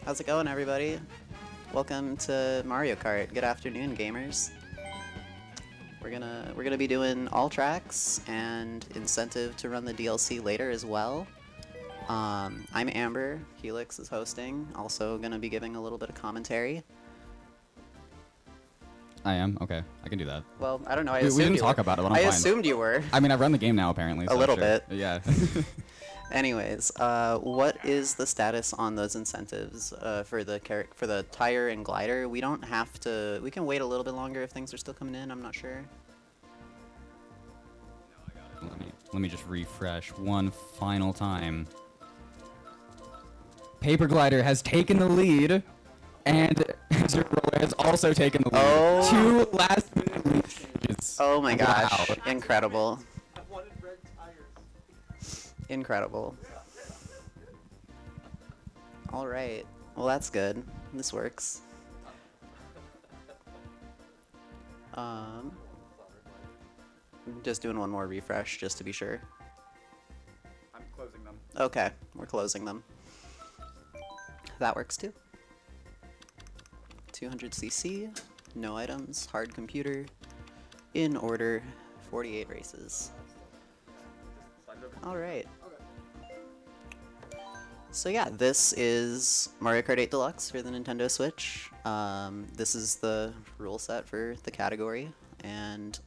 How's it going, everybody? Welcome to Mario Kart. Good afternoon, gamers. We're gonna be doing all tracks and incentive to run the DLC later as well. I'm Amber. Helix is hosting. Also gonna be giving a little bit of commentary. I am? Okay, I can do that. Well, I don't know. We didn't talk about it, but I'm fine. I assumed you were. I mean, I've run the game now, apparently. A little bit. Yeah. Anyways, what is the status on those incentives for the tire and glider? We don't have to. We can wait a little bit longer if things are still coming in. I'm not sure. Let me just refresh one final time. Paper Glider has taken the lead, and Zero Roller has also taken the lead. Oh. 2 last-minute lead changes. Oh my gosh! Wow. Incredible. I wanted red tires. Incredible. All right. Well, that's good. This works. Just doing one more refresh just to be sure. I'm closing them. Okay, we're closing them. That works too. 200cc, no items, hard computer, in order, 48 races. All right. So yeah, this is Mario Kart 8 Deluxe for the Nintendo Switch. This is the rule set for the category, and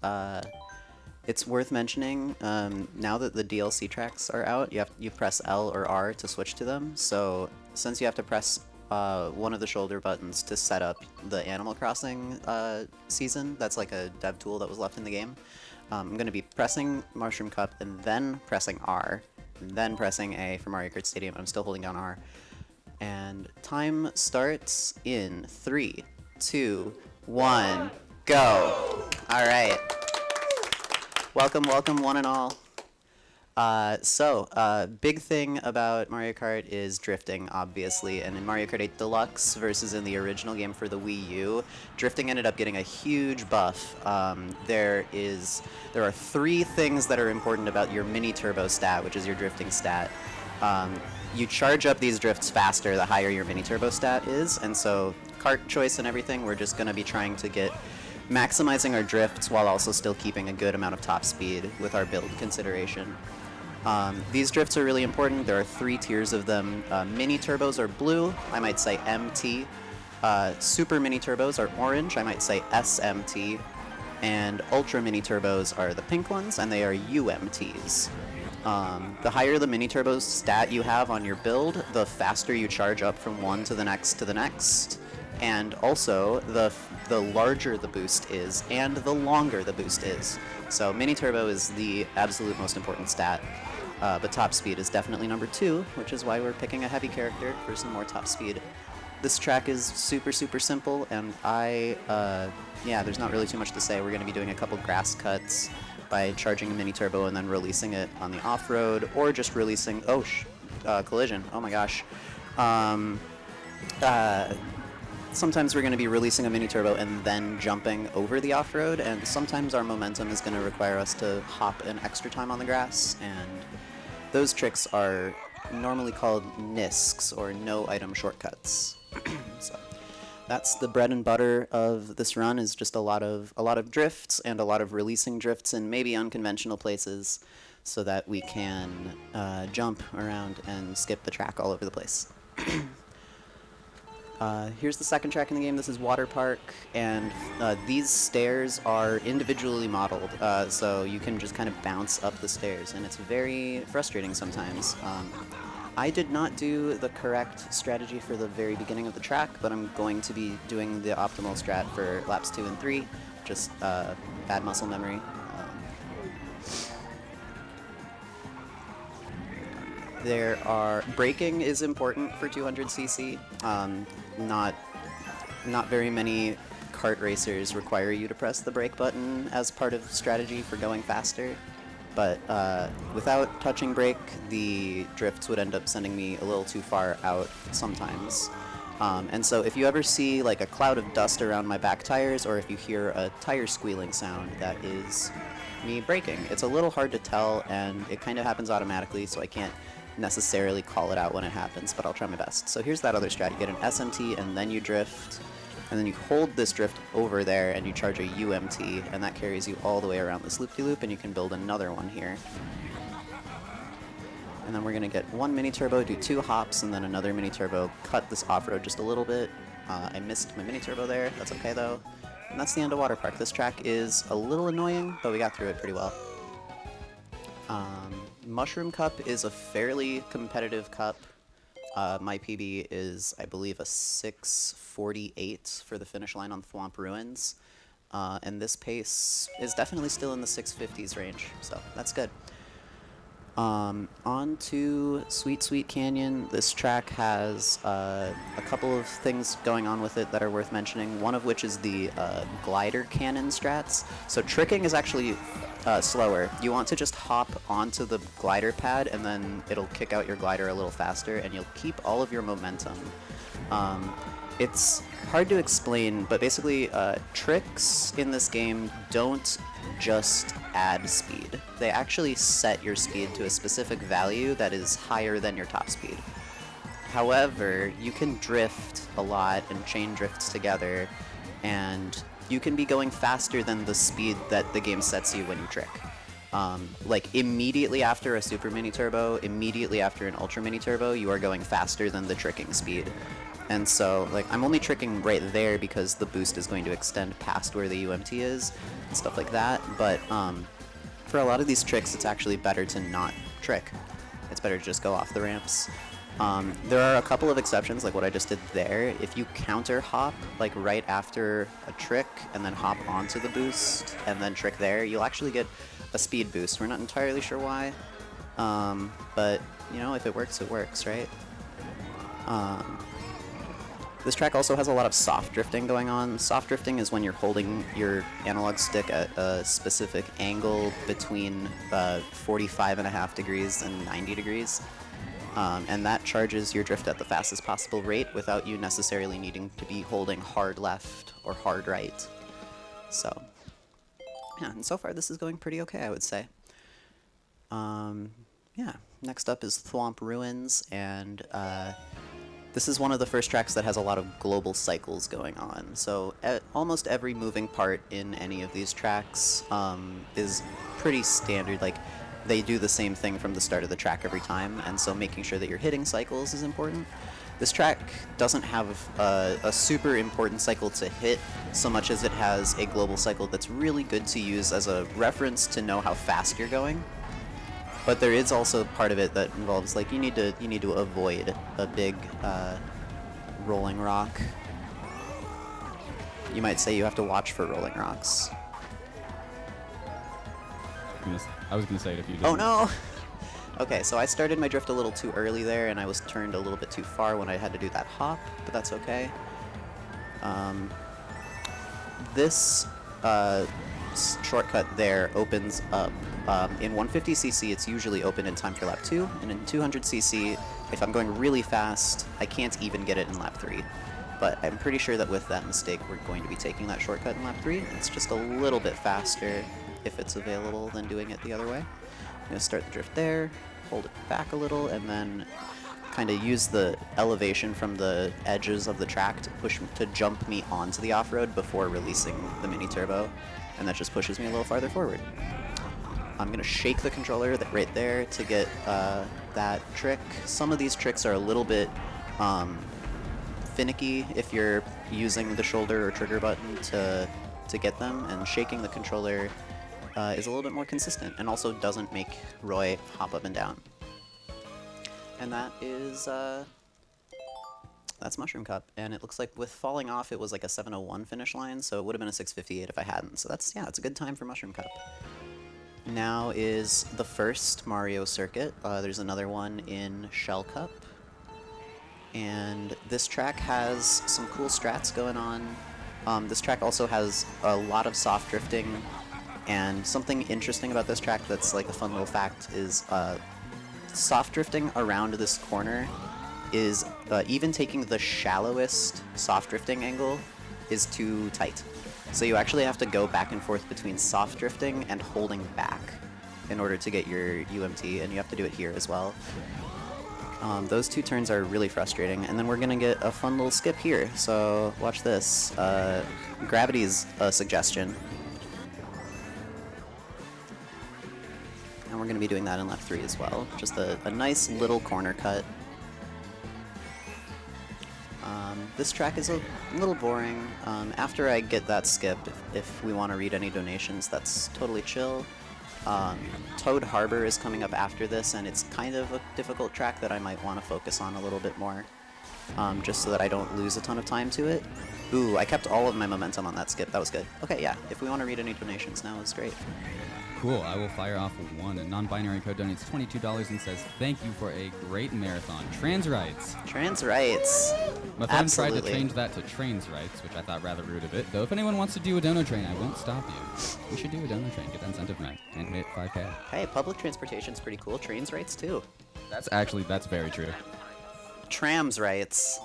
it's worth mentioning, now that the DLC tracks are out, you press L or R to switch to them. So since you have to press one of the shoulder buttons to set up the Animal Crossing season, that's like a dev tool that was left in the game. I'm going to be pressing Mushroom Cup and then pressing R, and then pressing A for Mario Kart Stadium. I'm still holding down R. And time starts in 3, 2, 1, go! Alright. Welcome, welcome, one and all. Big thing about Mario Kart is drifting, obviously, and in Mario Kart 8 Deluxe versus in the original game for the Wii U, drifting ended up getting a huge buff. There are 3 things that are important about your mini turbo stat, which is your drifting stat. You charge up these drifts faster the higher your mini turbo stat is, and so kart choice and everything, we're just going to be trying to get maximizing our drifts while also still keeping a good amount of top speed with our build consideration. These drifts are really important. There are 3 tiers of them. Mini turbos are blue, I might say MT. Super mini turbos are orange, I might say SMT. And ultra mini turbos are the pink ones, and they are UMTs. The higher the mini turbo stat you have on your build, the faster you charge up from one to the next to the next. And also, the larger the boost is, and the longer the boost is. So mini turbo is the absolute most important stat, but top speed is definitely number 2, which is why we're picking a heavy character for some more top speed. This track is super, super simple, and yeah, there's not really too much to say. We're going to be doing a couple grass cuts by charging a mini turbo and then releasing it on the off-road, or just releasing, collision, oh my gosh. Sometimes we're going to be releasing a mini turbo and then jumping over the off-road, and sometimes our momentum is going to require us to hop an extra time on the grass, and those tricks are normally called NISCs, or no item shortcuts. So that's the bread and butter of this run, is just a lot of drifts and a lot of releasing drifts in maybe unconventional places so that we can jump around and skip the track all over the place. Here's the second track in the game. This is Water Park, and these stairs are individually modeled, so you can just kind of bounce up the stairs, and it's very frustrating sometimes. I did not do the correct strategy for the very beginning of the track, but I'm going to be doing the optimal strat for laps 2 and 3, just bad muscle memory. Braking is important for 200cc. Not very many kart racers require you to press the brake button as part of strategy for going faster, but without touching brake, the drifts would end up sending me a little too far out sometimes. And so if you ever see like a cloud of dust around my back tires, or if you hear a tire squealing sound, that is me braking. It's a little hard to tell, and it kind of happens automatically, so I can't necessarily call it out when it happens, but I'll try my best. So here's that other strat. You get an SMT and then you drift, and then you hold this drift over there and you charge a UMT, and that carries you all the way around this loop-de-loop, and you can build another one here. And then we're gonna get one mini turbo, do 2 hops, and then another mini turbo, cut this off-road just a little bit. I missed my mini turbo there, that's okay though. And that's the end of Water Park. This track is a little annoying, but we got through it pretty well. Mushroom Cup is a fairly competitive cup. My PB is, I believe, a 6:48 for the finish line on Thwomp Ruins. And this pace is definitely still in the 6:50s range, so that's good. On to Sweet Sweet Canyon. This track has a couple of things going on with it that are worth mentioning, one of which is the glider cannon strats. So tricking is actually slower. You want to just hop onto the glider pad and then it'll kick out your glider a little faster and you'll keep all of your momentum. It's hard to explain, but basically tricks in this game don't just add speed. They actually set your speed to a specific value that is higher than your top speed. However, you can drift a lot and chain drifts together, and you can be going faster than the speed that the game sets you when you trick. Like immediately after a super mini turbo, immediately after an ultra mini turbo, you are going faster than the tricking speed. And so, like, I'm only tricking right there because the boost is going to extend past where the UMT is and stuff like that, but for a lot of these tricks, it's actually better to not trick. It's better to just go off the ramps. There are a couple of exceptions, like what I just did there. If you counter hop, like right after a trick, and then hop onto the boost, and then trick there, you'll actually get a speed boost. We're not entirely sure why, but, you know, if it works, right? This track also has a lot of soft drifting going on. Soft drifting is when you're holding your analog stick at a specific angle between 45.5 degrees and 90 degrees. And that charges your drift at the fastest possible rate without you necessarily needing to be holding hard left or hard right. So, yeah, and so far this is going pretty okay, I would say. Yeah, next up is Thwomp Ruins, and this is one of the first tracks that has a lot of global cycles going on. So almost every moving part in any of these tracks is pretty standard. Like, they do the same thing from the start of the track every time, and so making sure that you're hitting cycles is important. This track doesn't have a super important cycle to hit so much as it has a global cycle that's really good to use as a reference to know how fast you're going. But there is also part of it that involves, like, you need to avoid a big rolling rock. You might say you have to watch for rolling rocks. I was gonna say it if you didn't. Oh no! Okay, so I started my drift a little too early there, and I was turned a little bit too far when I had to do that hop, but that's okay. This shortcut there opens up. In 150cc, it's usually open in time for lap 2, and in 200cc, if I'm going really fast, I can't even get it in lap 3. But I'm pretty sure that with that mistake, we're going to be taking that shortcut in lap 3. It's just a little bit faster, if it's available, than doing it the other way. I'm going to start the drift there, hold it back a little, and then kind of use the elevation from the edges of the track to jump me onto the off-road before releasing the mini turbo, and that just pushes me a little farther forward. I'm going to shake the controller right there to get that trick. Some of these tricks are a little bit finicky if you're using the shoulder or trigger button to get them, and shaking the controller is a little bit more consistent and also doesn't make Roy hop up and down. And that is, that's Mushroom Cup, and it looks like with falling off it was like a 7:01 finish line, so it would have been a 6:58 if I hadn't. So that's, yeah, it's a good time for Mushroom Cup. Now is the first Mario circuit. There's another one in Shell Cup. And this track has some cool strats going on. This track also has a lot of soft drifting, and something interesting about this track that's like a fun little fact is soft drifting around this corner is, even taking the shallowest soft drifting angle, is too tight. So you actually have to go back and forth between soft drifting and holding back in order to get your UMT, and you have to do it here as well. Those 2 turns are really frustrating, and then we're gonna get a fun little skip here. So watch this. Gravity's a suggestion. And we're gonna be doing that in lap 3 as well. Just a nice little corner cut. This track is a little boring. After I get that skip, if we want to read any donations, that's totally chill. Toad Harbor is coming up after this, and it's kind of a difficult track that I might want to focus on a little bit more, just so that I don't lose a ton of time to it. Ooh, I kept all of my momentum on that skip. That was good. Okay, yeah, if we want to read any donations now, it's great. Cool, I will fire off one. A non-binary code donates $22 and says, thank you for a great marathon. Trans rights. Trans rights. My friend tried to Absolutely. change that to trains rights, which I thought rather rude of it. Though if anyone wants to do a dono train, I won't stop you. We should do a dono train, get that incentive met, and hit 5K. Hey, public transportation's pretty cool. Trains rights too. That's very true. Trams rights.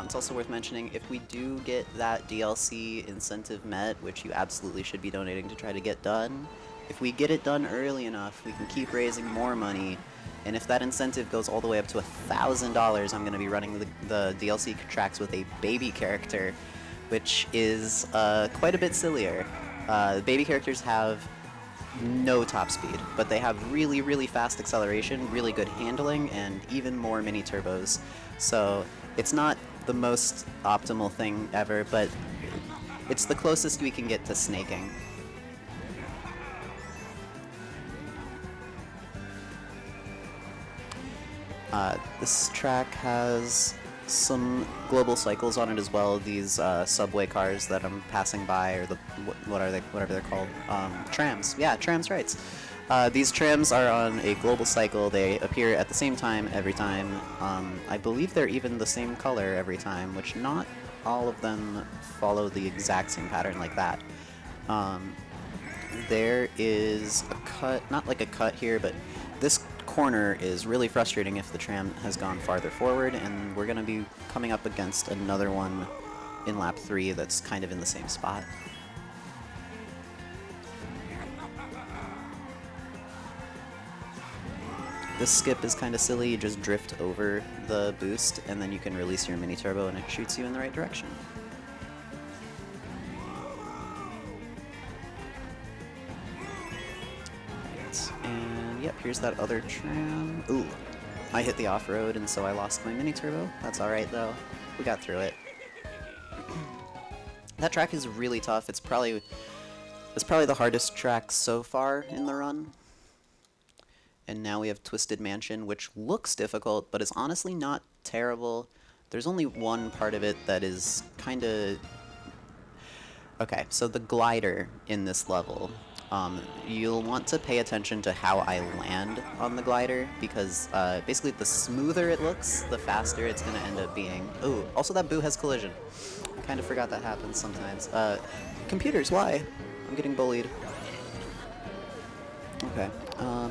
It's also worth mentioning, if we do get that DLC incentive met, which you absolutely should be donating to try to get done, if we get it done early enough, we can keep raising more money, and if that incentive goes all the way up to $1,000, I'm going to be running the DLC tracks with a baby character, which is quite a bit sillier. Baby characters have no top speed, but they have really, really fast acceleration, really good handling, and even more mini turbos. So it's not the most optimal thing ever, but it's the closest we can get to snaking. This track has some global cycles on it as well. These subway cars that I'm passing by, or whatever they're called, trams. Yeah, trams rights. These trams are on a global cycle. They appear at the same time every time. I believe they're even the same color every time, which not all of them follow the exact same pattern like that. There is a cut, not like a cut here, but this corner is really frustrating if the tram has gone farther forward, and we're going to be coming up against another one in lap 3 that's kind of in the same spot. This skip is kind of silly. You just drift over the boost, and then you can release your mini turbo, and it shoots you in the right direction. Right. And yep, here's that other tram. Ooh, I hit the off-road, and so I lost my mini turbo. That's all right though. We got through it. That track is really tough. It's probably the hardest track so far in the run. And now we have Twisted Mansion, which looks difficult, but is honestly not terrible. There's only one part of it that is kind of... Okay, so the glider in this level, you'll want to pay attention to how I land on the glider, because basically the smoother it looks, the faster it's going to end up being. Ooh, also that boo has collision. I kind of forgot that happens sometimes. Computers, why? I'm getting bullied. Okay,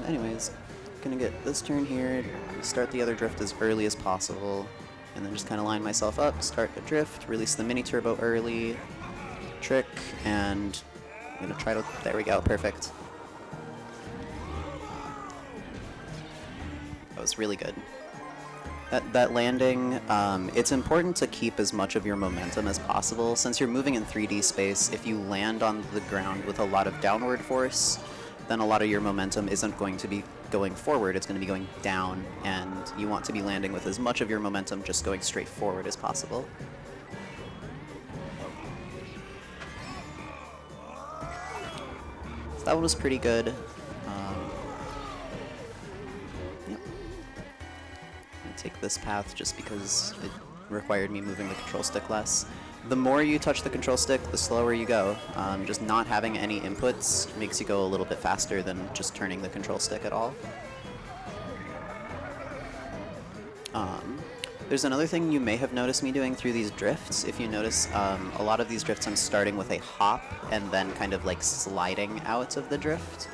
anyways. Gonna get this turn here, start the other drift as early as possible, and then just kind of line myself up, start a drift, release the mini turbo early, trick, and I'm gonna try to, there we go, perfect. That was really good. That landing, it's important to keep as much of your momentum as possible. Since you're moving in 3D space, if you land on the ground with a lot of downward force, then a lot of your momentum isn't going to be going forward, it's going to be going down, and you want to be landing with as much of your momentum just going straight forward as possible. So that one was pretty good. Yep. I'm going to take this path just because it required me moving the control stick less. The more you touch the control stick, the slower you go. Just not having any inputs makes you go a little bit faster than just turning the control stick at all. There's another thing you may have noticed me doing through these drifts. If you notice, a lot of these drifts I'm starting with a hop and then kind of like sliding out of the drift.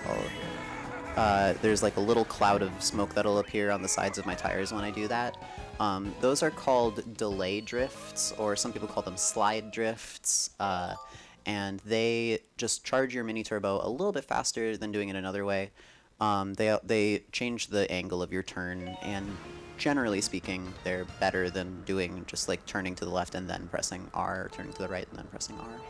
There's like a little cloud of smoke that'll appear on the sides of my tires when I do that. Those are called delay drifts, or some people call them slide drifts. and they just charge your mini turbo a little bit faster than doing it another way. They change the angle of your turn, and generally speaking, they're better than doing just like turning to the left and then pressing R, or turning to the right and then pressing R.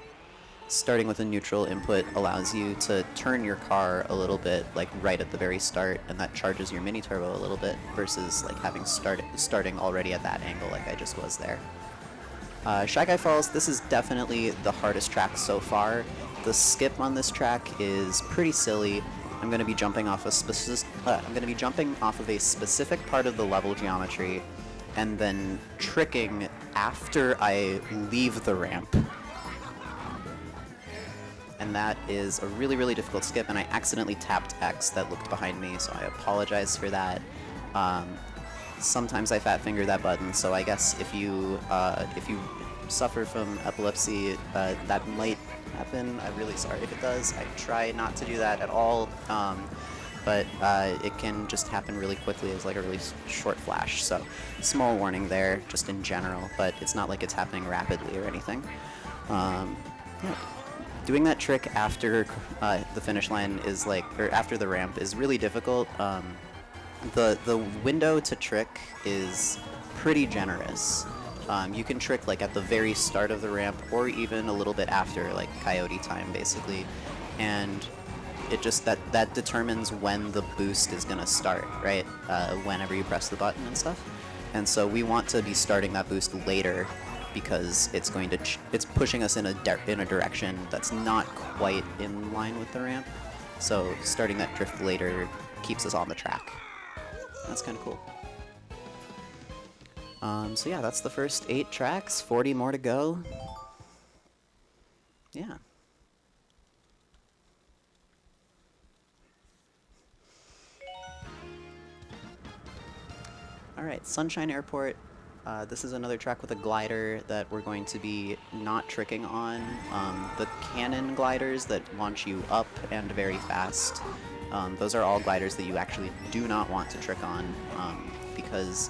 Starting with a neutral input allows you to turn your car a little bit, like right at the very start, and that charges your mini turbo a little bit versus like having starting already at that angle like I just was there. Shy Guy Falls, this is definitely the hardest track so far. The skip on this track is pretty silly. I'm going to be jumping off a specific part of the level geometry, and then tricking after I leave the ramp. And that is a really, really difficult skip, and I accidentally tapped X that looked behind me, so I apologize for that. Sometimes I fat finger that button, so I guess if you suffer from epilepsy, that might happen. I'm really sorry if it does. I try not to do that at all, but it can just happen really quickly as like a really short flash. So small warning there, just in general, but it's not like it's happening rapidly or anything. Yeah. Doing that trick after the finish line is like, or after the ramp, is really difficult. The window to trick is pretty generous. You can trick like at the very start of the ramp, or even a little bit after, like coyote time basically, and it just that determines when the boost is gonna start, right? Whenever you press the button and stuff. And so we want to be starting that boost later, because it's going to it's pushing us in a direction that's not quite in line with the ramp. So starting that drift later keeps us on the track. That's kind of cool. So yeah, that's the first 8 tracks, 40 more to go. Yeah. Alright, Sunshine Airport. This is another track with a glider that we're going to be not tricking on. The cannon gliders that launch you up and very fast, those are all gliders that you actually do not want to trick on, because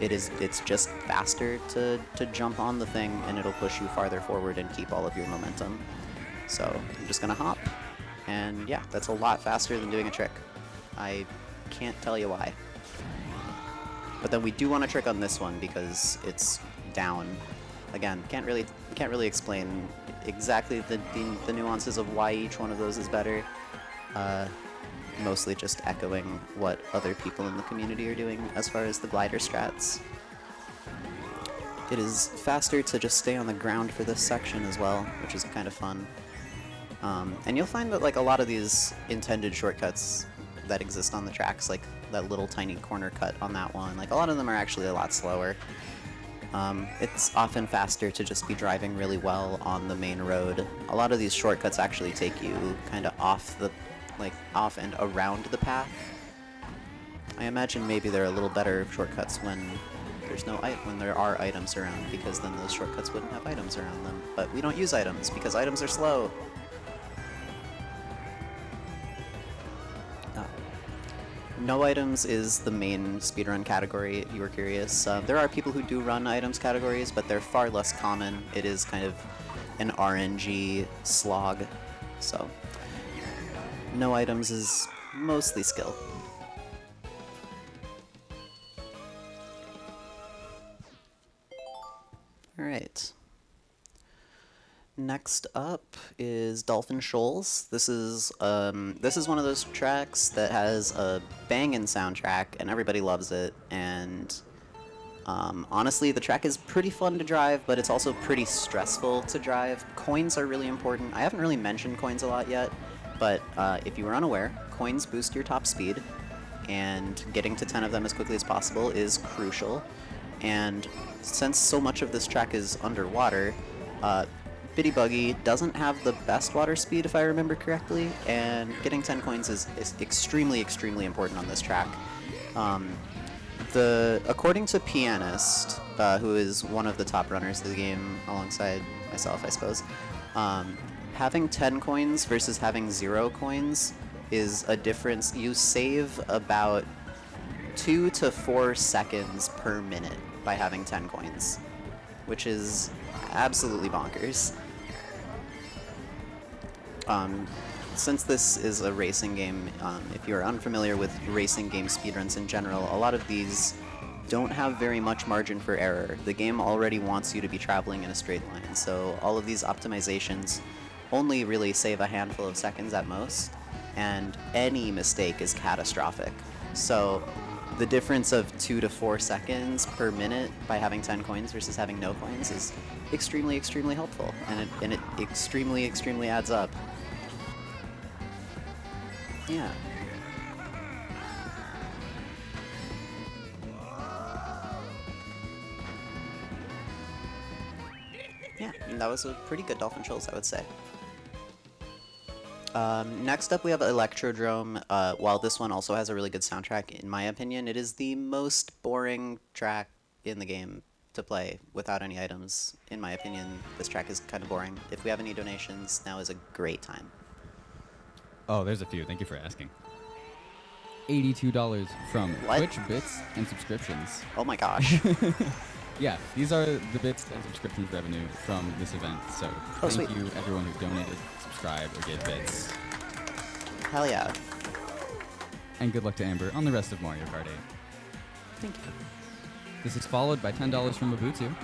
it's just faster to jump on the thing, and it'll push you farther forward and keep all of your momentum. So I'm just gonna hop, and yeah, that's a lot faster than doing a trick. I can't tell you why. But then we do want to trick on this one because it's down. Again, can't really explain exactly the nuances of why each one of those is better. Mostly just echoing what other people in the community are doing as far as the glider strats. It is faster to just stay on the ground for this section as well, which is kind of fun. And you'll find that like a lot of these intended shortcuts that exist on the tracks, like that little tiny corner cut on that one, like a lot of them are actually a lot slower. It's often faster to just be driving really well on the main road. A lot of these shortcuts actually take you kind of off and around the path. I imagine maybe they're a little better shortcuts when there are items around, because then those shortcuts wouldn't have items around them. But we don't use items because items are slow. No items is the main speedrun category, if you were curious. There are people who do run items categories, but they're far less common. It is kind of an RNG slog, so no items is mostly skill. Alright. Next up is Dolphin Shoals. This is one of those tracks that has a bangin' soundtrack and everybody loves it, and honestly the track is pretty fun to drive, but it's also pretty stressful to drive. Coins are really important. I haven't really mentioned coins a lot yet, but if you were unaware, coins boost your top speed, and getting to 10 of them as quickly as possible is crucial. And since so much of this track is underwater, Bitty Buggy doesn't have the best water speed, if I remember correctly, and getting 10 coins is extremely, extremely important on this track. According to Pianist, who is one of the top runners of the game alongside myself, I suppose, having 10 coins versus having 0 coins is a difference. You save about 2 to 4 seconds per minute by having 10 coins, which is absolutely bonkers. Since this is a racing game, if you're unfamiliar with racing game speedruns in general, a lot of these don't have very much margin for error. The game already wants you to be traveling in a straight line, so all of these optimizations only really save a handful of seconds at most, and any mistake is catastrophic. So the difference of 2 to 4 seconds per minute by having 10 coins versus having no coins is extremely, extremely helpful, and it extremely, extremely adds up. Yeah. Yeah, and that was a pretty good Dolphin Shoals, I would say. Next up we have Electrodrome. While this one also has a really good soundtrack, in my opinion, it is the most boring track in the game to play without any items. In my opinion, this track is kind of boring. If we have any donations, now is a great time. Oh, there's a few. Thank you for asking. $82 from What? Twitch bits and subscriptions. Oh my gosh. Yeah, these are the bits and subscriptions revenue from this event. So Oh, thank sweet. you everyone who's donated, subscribed, or gave bits. Hell yeah. And good luck to Amber on the rest of Mario Kart 8. Thank you. This is followed by $10 from Ubuntu.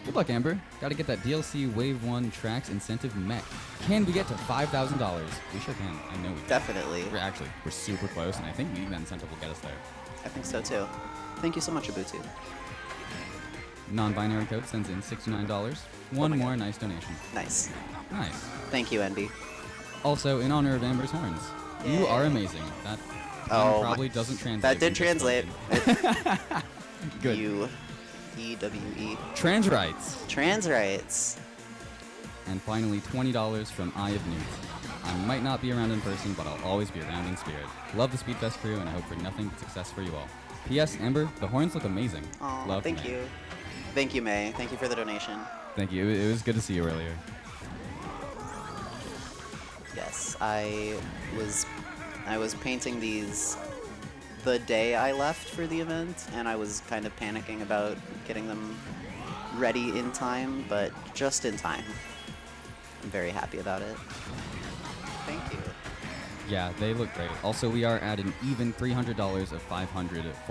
Good luck, Amber. Gotta get that DLC Wave 1 Tracks incentive met. Can we get to $5,000? We sure can. I know we can. Definitely. We're super close, and I think meeting that incentive will get us there. I think so too. Thank you so much, Ubuntu. Non-binary code sends in $69. One my more God. nice donation. Nice. Nice. Thank you, Envy. Also, in honor of Amber's horns, you Yay. are amazing. That Oh, probably doesn't translate. That did when just translate. spoken. Good. U-E-W-E. Trans rights. Trans rights. And finally, $20 from Eye of Newt. I might not be around in person, but I'll always be around in spirit. Love the Speedfest crew, and I hope for nothing but success for you all. P.S. Amber, the horns look amazing. Aw, Love, thank May. you. Thank you, May. Thank you for the donation. Thank you. It was good to see you earlier. Yes, I was painting these the day I left for the event, and I was kind of panicking about getting them ready in time, but just in time. I'm very happy about it. Thank you. Yeah, they look great. Also, we are at an even $300 of $500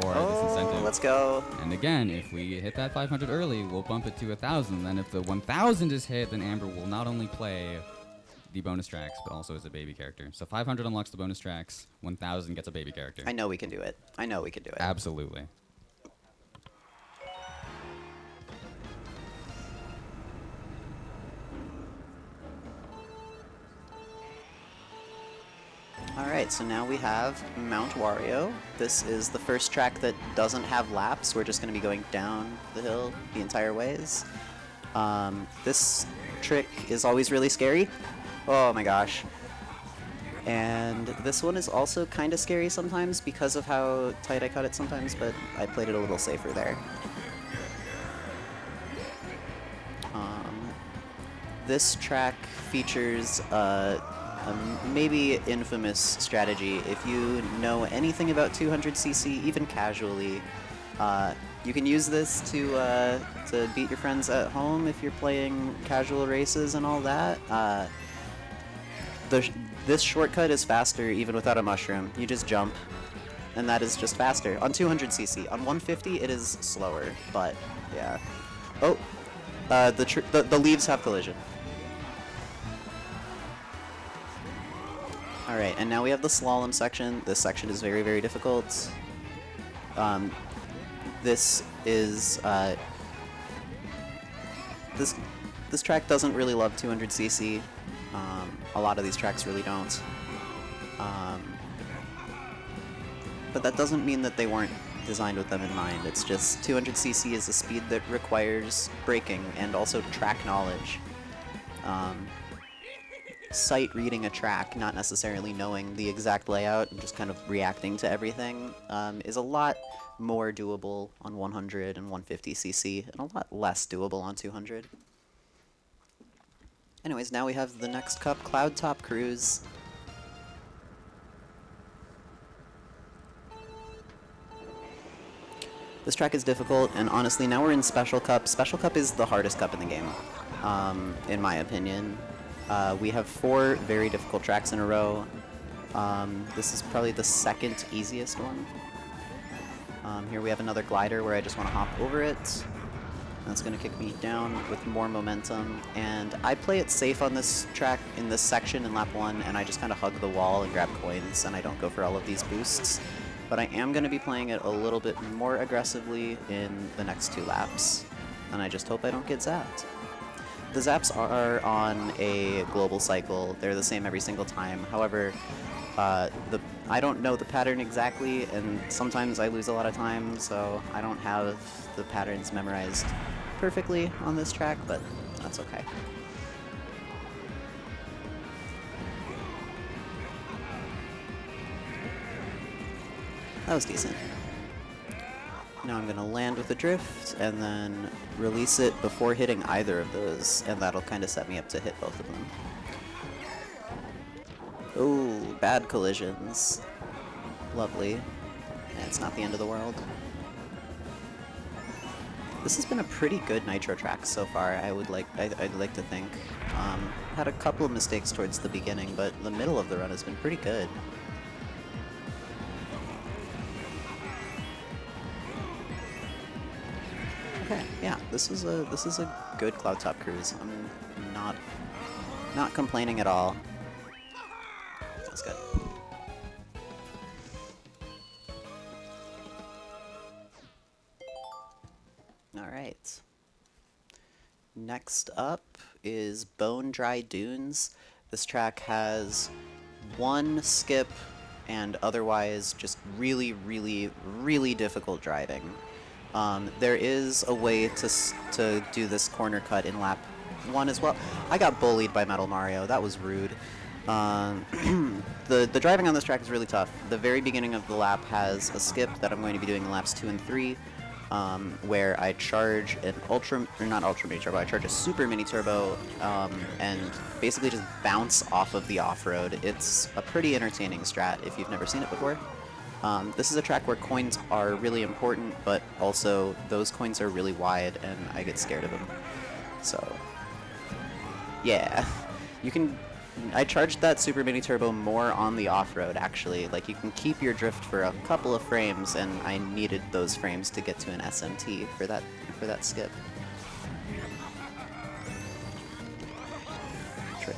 for this incentive. Let's go. And again, if we hit that 500 early, we'll bump it to 1,000. Then if the 1,000 is hit, then Amber will not only play the bonus tracks, but also as a baby character. So 500 unlocks the bonus tracks, 1,000 gets a baby character. I know we can do it. I know we can do it. Absolutely. Alright, so now we have Mount Wario. This is the first track that doesn't have laps. We're just going to be going down the hill the entire ways. This trick is always really scary. Oh my gosh. And this one is also kind of scary sometimes because of how tight I cut it sometimes, but I played it a little safer there. This track features a maybe infamous strategy. If you know anything about 200cc, even casually, you can use this to beat your friends at home if you're playing casual races and all that. This shortcut is faster even without a mushroom. You just jump, and that is just faster. On 200cc. On 150, it is slower, but yeah. Oh, the leaves have collision. Alright, and now we have the slalom section. This section is very, very difficult. This is, this track doesn't really love 200cc. A lot of these tracks really don't. But that doesn't mean that they weren't designed with them in mind. It's just 200cc is a speed that requires braking and also track knowledge. Sight reading a track, not necessarily knowing the exact layout and just kind of reacting to everything, is a lot more doable on 100 and 150cc, and a lot less doable on 200. Anyways, now we have the next cup, Cloud Top Cruise. This track is difficult, and honestly, now we're in Special Cup. Special Cup is the hardest cup in the game, in my opinion. We have 4 very difficult tracks in a row. This is probably the second easiest one. Here we have another glider where I just want to hop over it. That's going to kick me down with more momentum. And I play it safe on this track in this section in lap 1, and I just kind of hug the wall and grab coins, and I don't go for all of these boosts. But I am going to be playing it a little bit more aggressively in the next 2 laps. And I just hope I don't get zapped. The zaps are on a global cycle. They're the same every single time. However, I don't know the pattern exactly, and sometimes I lose a lot of time, so I don't have the patterns memorized perfectly on this track, but that's okay. That was decent. Now I'm gonna land with a drift, and then release it before hitting either of those, and that'll kind of set me up to hit both of them. Ooh, bad collisions. Lovely. And it's not the end of the world. This has been a pretty good nitro track so far, I'd like to think. Had a couple of mistakes towards the beginning, but the middle of the run has been pretty good. Okay, yeah, this is a good cloud top cruise. I'm not complaining at all. That's good. All right. Next up is Bone Dry Dunes. This track has 1 skip and otherwise just really, really, really difficult driving. There is a way to do this corner cut in lap 1 as well. I got bullied by Metal Mario. That was rude. The driving on this track is really tough. The very beginning of the lap has a skip that I'm going to be doing in laps 2 and 3, where I charge an not ultra mini turbo, I charge a super mini turbo, and basically just bounce off of the off-road. It's a pretty entertaining strat if you've never seen it before. This is a track where coins are really important, but also those coins are really wide and I get scared of them. So, yeah. I charged that Super Mini Turbo more on the off-road, actually. Like, you can keep your drift for a couple of frames, and I needed those frames to get to an SMT for that skip. Trick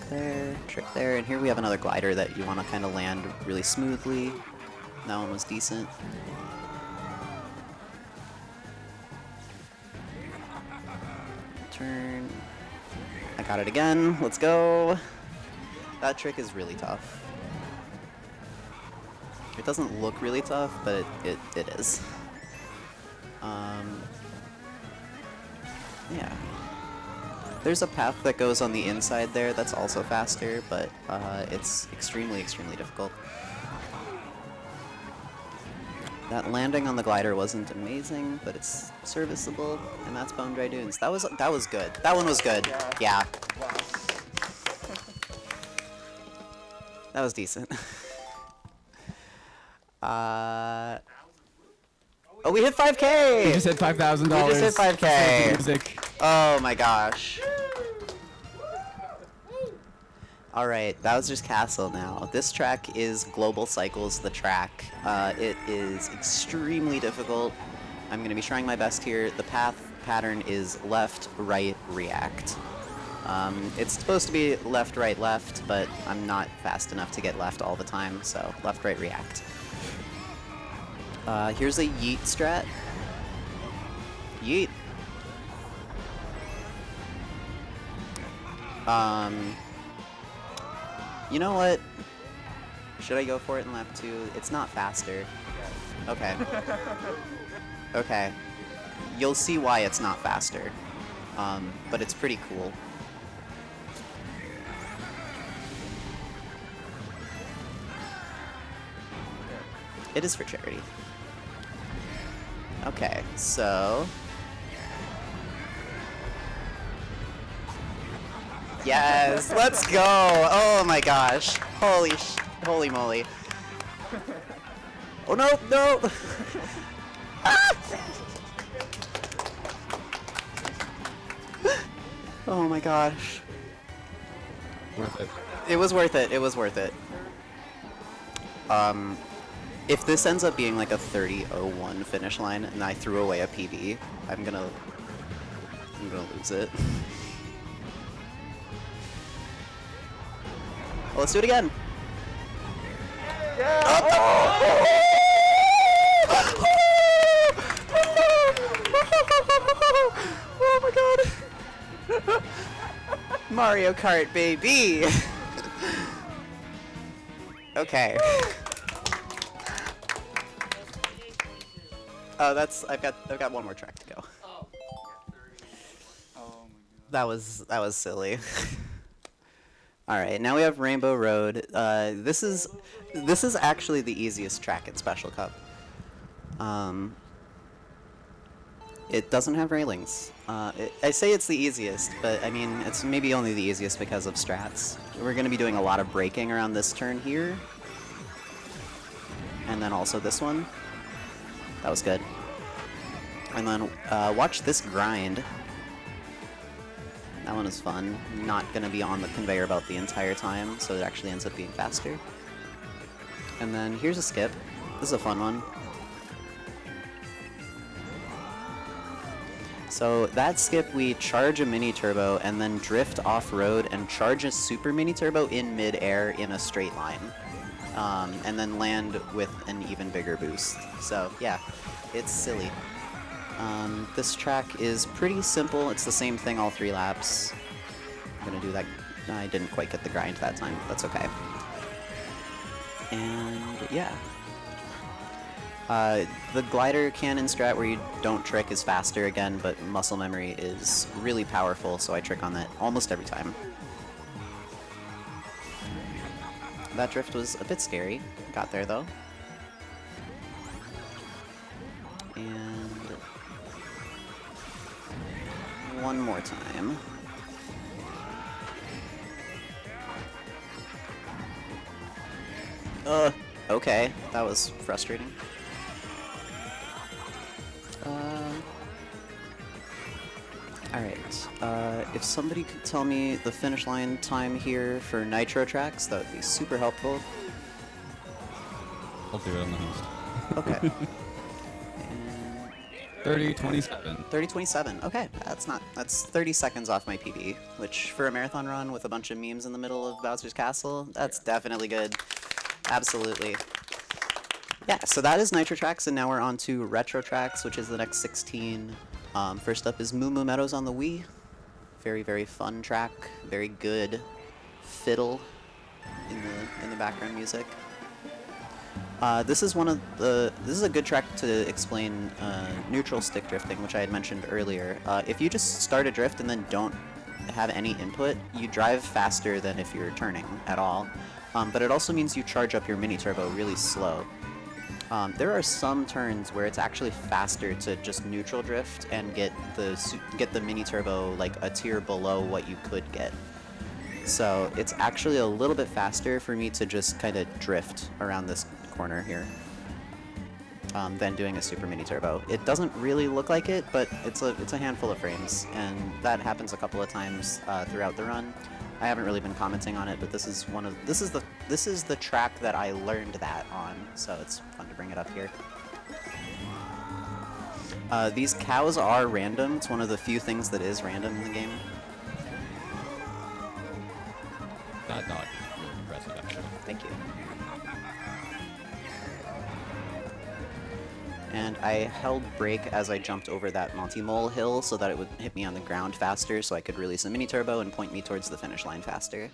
there, and here we have another glider that you want to kind of land really smoothly. That one was decent. Turn. I got it again. Let's go. That trick is really tough. It doesn't look really tough, but it is. Yeah. There's a path that goes on the inside there that's also faster, but it's extremely, extremely difficult. That landing on the glider wasn't amazing, but it's serviceable, and that's Bone Dry Dunes. That was good. That one was good. Yeah. Wow. That was decent. Oh, we hit 5K! We just hit $5,000. We just hit 5K. Music. Oh my gosh. Alright, Bowser's Castle now. This track is Global Cycles the track. It is extremely difficult. I'm going to be trying my best here. The pattern is left, right, react. It's supposed to be left, right, left, but I'm not fast enough to get left all the time, so left, right, react. Here's a yeet strat. Yeet. You know what? Should I go for it in lap 2? It's not faster. Okay. Okay. You'll see why it's not faster. But it's pretty cool. It is for charity. Okay, so... Yes, let's go! Oh my gosh. Holy moly. Oh no, no! Ah! Oh my gosh. Worth it. It was worth it. It was worth it. If this ends up being like a 30:01 finish line and I threw away a PB, I'm gonna lose it. Well, let's do it again. Oh my god. Mario Kart, baby. Okay. Oh, I've got one more track to go. That was silly. All right, now we have Rainbow Road. This is actually the easiest track in Special Cup. It doesn't have railings. I say it's the easiest, but I mean it's maybe only the easiest because of strats. We're going to be doing a lot of braking around this turn here, and then also this one. That was good. And then watch this grind. That one is fun. Not going to be on the conveyor belt the entire time, so it actually ends up being faster. And then here's a skip. This is a fun one. So that skip, we charge a mini turbo and then drift off-road and charge a super mini turbo in mid-air in a straight line. And then land with an even bigger boost. So yeah, it's silly. This track is pretty simple. It's the same thing all 3 laps. I'm gonna do that. I didn't quite get the grind that time. That's okay. And yeah. The glider cannon strat where you don't trick is faster again, but muscle memory is really powerful, so I trick on that almost every time. That drift was a bit scary. Got there though. And one more time. Okay, that was frustrating. Alright, if somebody could tell me the finish line time here for Nitro tracks, that would be super helpful. I'll do it on the host. Okay. 30:27. 30:27. Okay, that's 30 seconds off my PB, which for a marathon run with a bunch of memes in the middle of Bowser's Castle, that's definitely good. Absolutely. Yeah, so that is Nitro tracks, and now we're on to Retro tracks, which is the next 16. First up is Moo Moo Meadows on the Wii. Very, very fun track. Very good fiddle in the background music. This is a good track to explain neutral stick drifting, which I had mentioned earlier. If you just start a drift and then don't have any input, you drive faster than if you're turning at all. But it also means you charge up your mini turbo really slow. There are some turns where it's actually faster to just neutral drift and get the mini turbo like a tier below what you could get. So it's actually a little bit faster for me to just kind of drift around this corner here than doing a super mini turbo. It doesn't really look like it, but it's a handful of frames, and that happens a couple of times throughout the run. I haven't really been commenting on it, but this is the track that I learned that on, so it's fun to bring it up here. These cows are random. It's one of the few things that is random in the game. That dodge is really impressive, actually. Thank you. And I held brake as I jumped over that Monty Mole hill so that it would hit me on the ground faster so I could release a mini turbo and point me towards the finish line faster.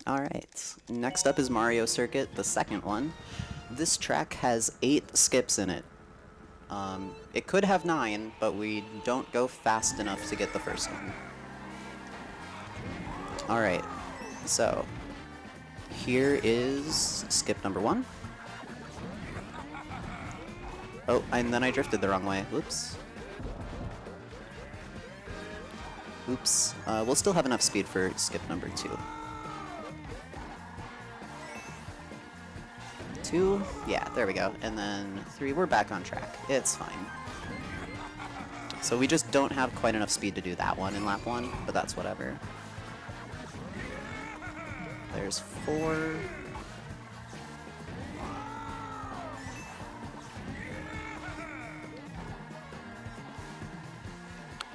Alright, next up is Mario Circuit, the second one. This track has 8 skips in it. It could have 9, but we don't go fast enough to get the first one. Alright, so here is skip number 1. Oh, and then I drifted the wrong way. Oops. Oops. We'll still have enough speed for skip number 2. 2, yeah, there we go. And then 3, we're back on track. It's fine. So we just don't have quite enough speed to do that one in lap 1, but that's whatever. There's 4.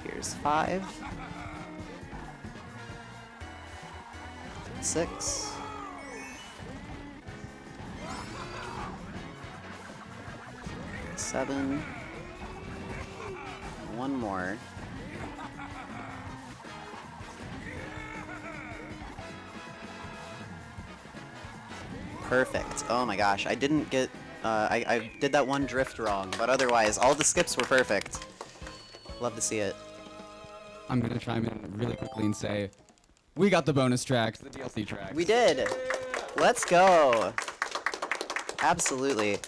Here's 5. 6. 7. One more. Perfect. Oh my gosh, I didn't get... I did that one drift wrong, but otherwise, all the skips were perfect. Love to see it. I'm gonna chime in really quickly and say, we got the bonus tracks, the DLC tracks. We did! Let's go! Absolutely.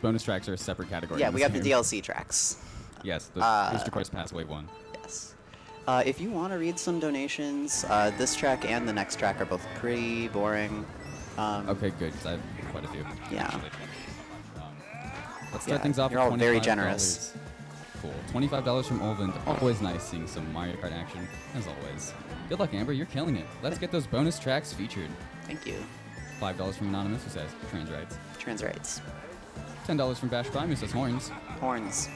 Bonus tracks are a separate category. Yeah, in we this got the game. DLC tracks. Yes, the Booster Course Pass Wave 1. Yes. If you want to read some donations, this track and the next track are both pretty boring. Okay, good, because I have quite a few. Yeah. Actually. Let's start Yeah, things off you're with all very $25. generous. Cool. $25 from Olvin. Always nice seeing some Mario Kart action, as always. Good luck, Amber. You're killing it. Let's get those bonus tracks featured. Thank you. $5 from Anonymous, who says trans rights. Trans rights. $10 from Bash Prime, who says horns. Horns.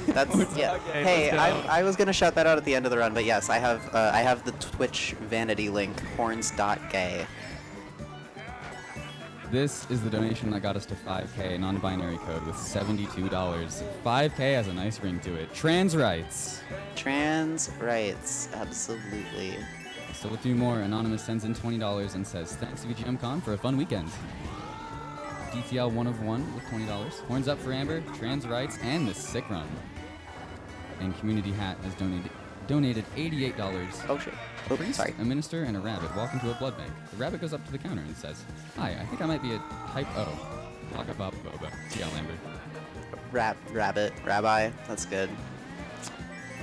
That's yeah. Okay, Hey, let's go. I was gonna shout that out at the end of the run, but yes, I have the Twitch vanity link horns.gay. This is the donation that got us to 5K, non-binary code with $72. 5K has a nice ring to it. Trans rights. Trans rights, absolutely. Still a few more. Anonymous sends in $20 and says, thanks VGMCon for a fun weekend. DTL 1 of 1 with $20. Horns up for Amber, trans rights, and the sick run. And Community Hat has donated $88. Oh shit. A Oh, priest, sorry. a minister, and a rabbit walk into a blood bank. The rabbit goes up to the counter and says, hi, I think I might be a type O. Waka Baba Boba. Yeah, Amber. Rabbit, rabbi. That's good.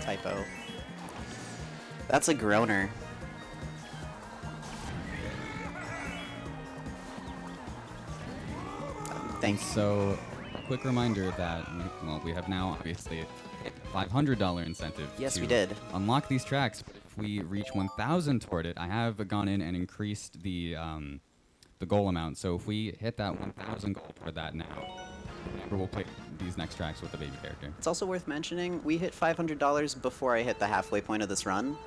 Typo. That's a groaner. Thanks. So, quick reminder that, well, we have now obviously a $500 incentive Yes, to we did. unlock these tracks. But if we reach 1,000 toward it, I have gone in and increased the goal amount. So if we hit that 1,000 goal toward that now, we'll play these next tracks with the baby character. It's also worth mentioning, we hit $500 before I hit the halfway point of this run.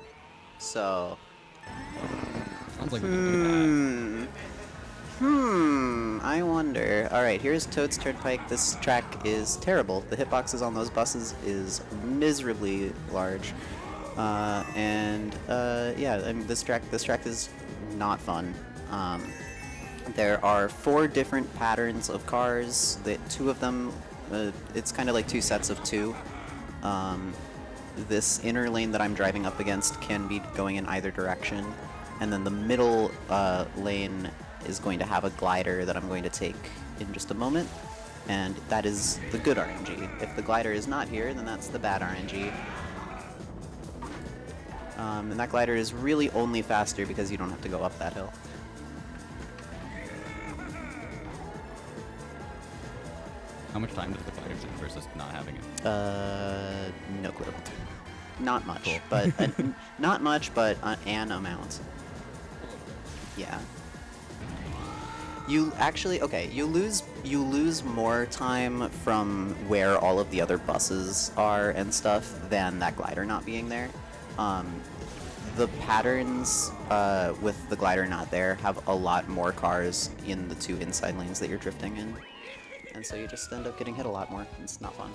So, Sounds like we can do that. I wonder. Alright, here's Toad's Turnpike. This track is terrible. The hitboxes on those buses is miserably large. Yeah, I mean, this track is not fun. There are 4 different patterns of cars. Two of them, it's kind of like 2 sets of 2. This inner lane that I'm driving up against can be going in either direction. And then the middle lane is going to have a glider that I'm going to take in just a moment. And that is the good RNG. If the glider is not here, then that's the bad RNG. And that glider is really only faster because you don't have to go up that hill. How much time does the glider take versus not having it? No clue. Not much, Cool. but not much, but an amount. Yeah. You actually you lose more time from where all of the other buses are and stuff than that glider not being there. The patterns with the glider not there have a lot more cars in the 2 inside lanes that you're drifting in. And so you just end up getting hit a lot more. It's not fun.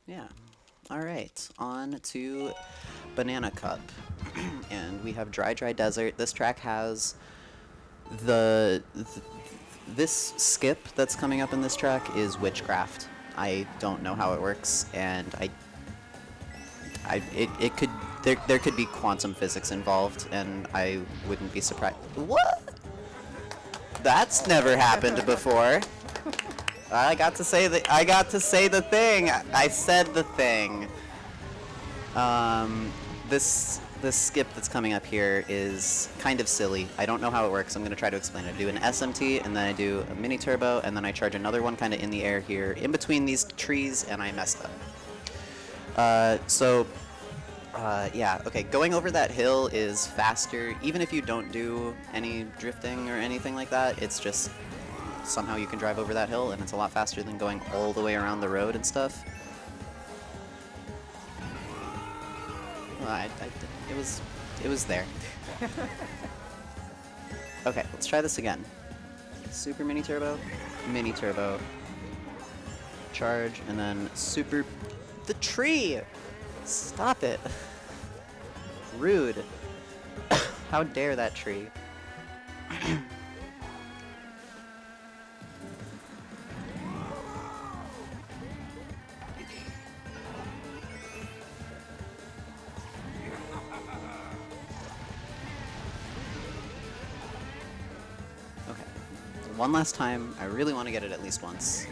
Yeah. Alright, on to Banana Cup. And we have Dry Desert. This track has this skip that's coming up in this track is witchcraft. I don't know how it works, and there could be quantum physics involved, and I wouldn't be surprised. What? That's never happened before. I got to say the thing. I said the thing. this skip that's coming up here is kind of silly. I don't know how it works. I'm going to try to explain it. I do an SMT, and then I do a mini turbo, and then I charge another one kind of in the air here in between these trees, and I messed up. Yeah, okay, going over that hill is faster. Even if you don't do any drifting or anything like that, it's just somehow you can drive over that hill, and it's a lot faster than going all the way around the road and stuff. Well, it was there. Okay, let's try this again. Super mini turbo, charge, and then super... The tree! Stop it. Rude. How dare that tree. Okay. One last time. I really want to get it at least once.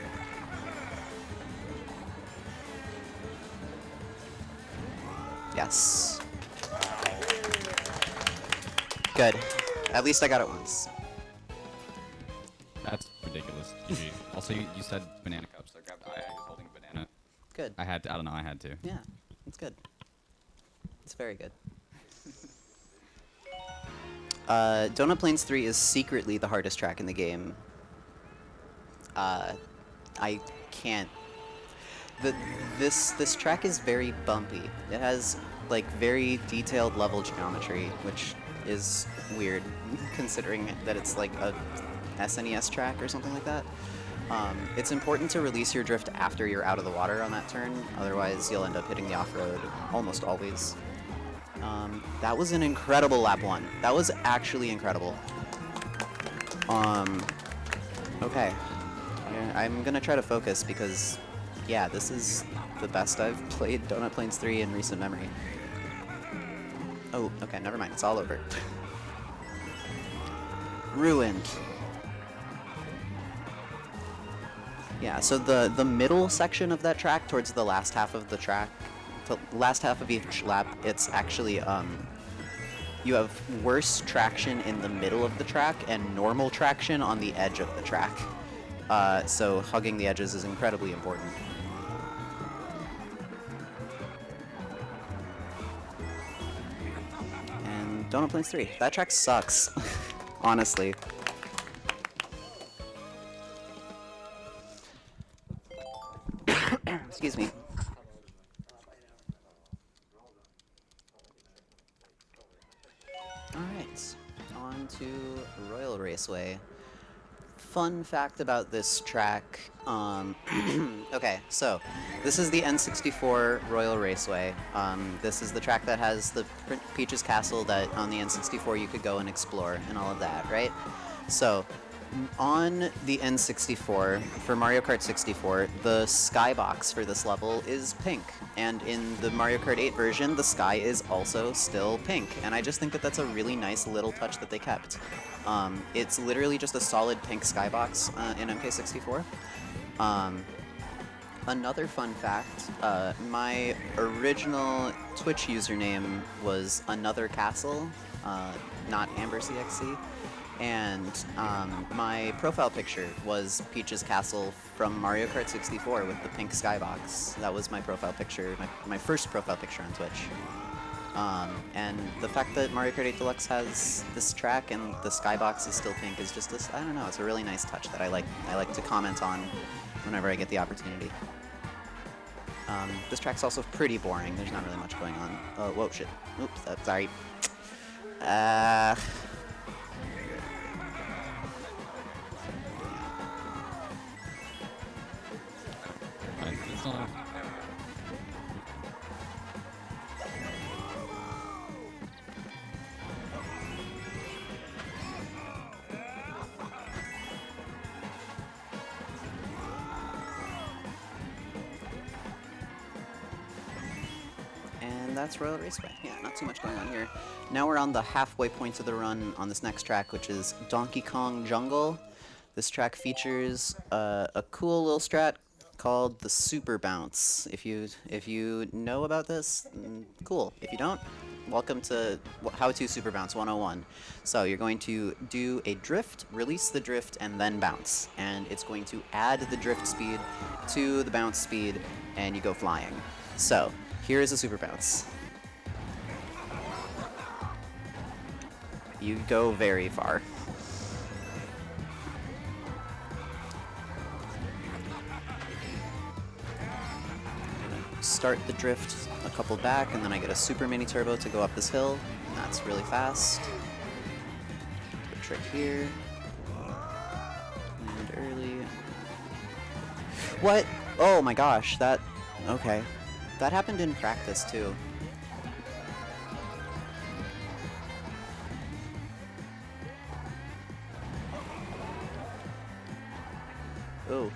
Yes. Good. At least I got it once. That's ridiculous. GG. Also, you said banana cups. I grabbed I was holding a banana. Good. I had to. I don't know. I had to. Yeah, it's good. It's very good. Donut Plains 3 is secretly the hardest track in the game. I can't... This track is very bumpy. It has, like, very detailed level geometry, which is weird, considering that it's like a SNES track or something like that. It's important to release your drift after you're out of the water on that turn, otherwise you'll end up hitting the off-road almost always. That was an incredible lap 1. That was actually incredible. Okay. I'm gonna try to focus because, yeah, this is the best I've played Donut Plains 3 in recent memory. Oh, okay, never mind. It's all over. Ruined. Yeah, so the middle section of that track, towards the last half of the track, the last half of each lap, it's actually, you have worse traction in the middle of the track and normal traction on the edge of the track. So hugging the edges is incredibly important. And Donut Plains 3. That track sucks, honestly. Excuse me. Alright, on to Royal Raceway. Fun fact about this track, okay, so this is the N64 Royal Raceway. This is the track that has the Peach's Castle that on the N64 you could go and explore and all of that, right? So, on the N64, for Mario Kart 64, the skybox for this level is pink. And in the Mario Kart 8 version, the sky is also still pink. And I just think that that's a really nice little touch that they kept. It's literally just a solid pink skybox in MK64. Another fun fact, my original Twitch username was Another Castle, not AmberCXC. And my profile picture was Peach's Castle from Mario Kart 64 with the pink skybox. That was my profile picture, my first profile picture on Twitch. And the fact that Mario Kart 8 Deluxe has this track and the skybox is still pink is just this, I don't know, it's a really nice touch that I like to comment on whenever I get the opportunity. This track's also pretty boring, there's not really much going on. Oh, whoa, shit. Oops, sorry. It's not. And that's Royal Raceway. Yeah, not too much going on here. Now we're on the halfway point of the run on this next track, which is Donkey Kong Jungle. This track features a cool little strat called the Super Bounce. If you know about this, cool. If you don't, welcome to How to Super Bounce 101. So you're going to do a drift, release the drift, and then bounce. And it's going to add the drift speed to the bounce speed, and you go flying. So here is a super bounce. You go very far. Start the drift a couple back, and then I get a super mini turbo to go up this hill, and that's really fast. Do a trick here. And early. What? Oh my gosh, that... Okay. That happened in practice, too. Oh.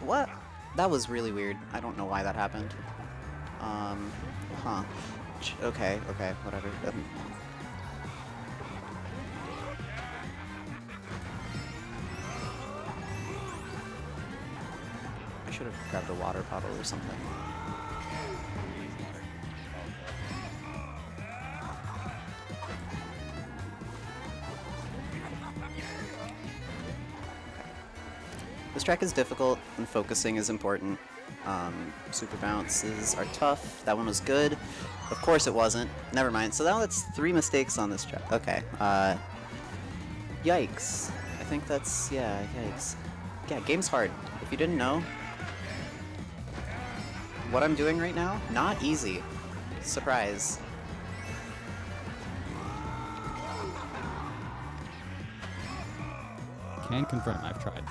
What? That was really weird. I don't know why that happened. Huh. Okay, whatever. I should have grabbed a water bottle or something. This track is difficult, and focusing is important. Super bounces are tough. That one was good. Of course it wasn't. Never mind. So now that's 3 mistakes on this track. Okay. Yikes. I think that's... yeah, yikes. Yeah, game's hard. If you didn't know, what I'm doing right now, not easy. Surprise. Can confirm, I've tried.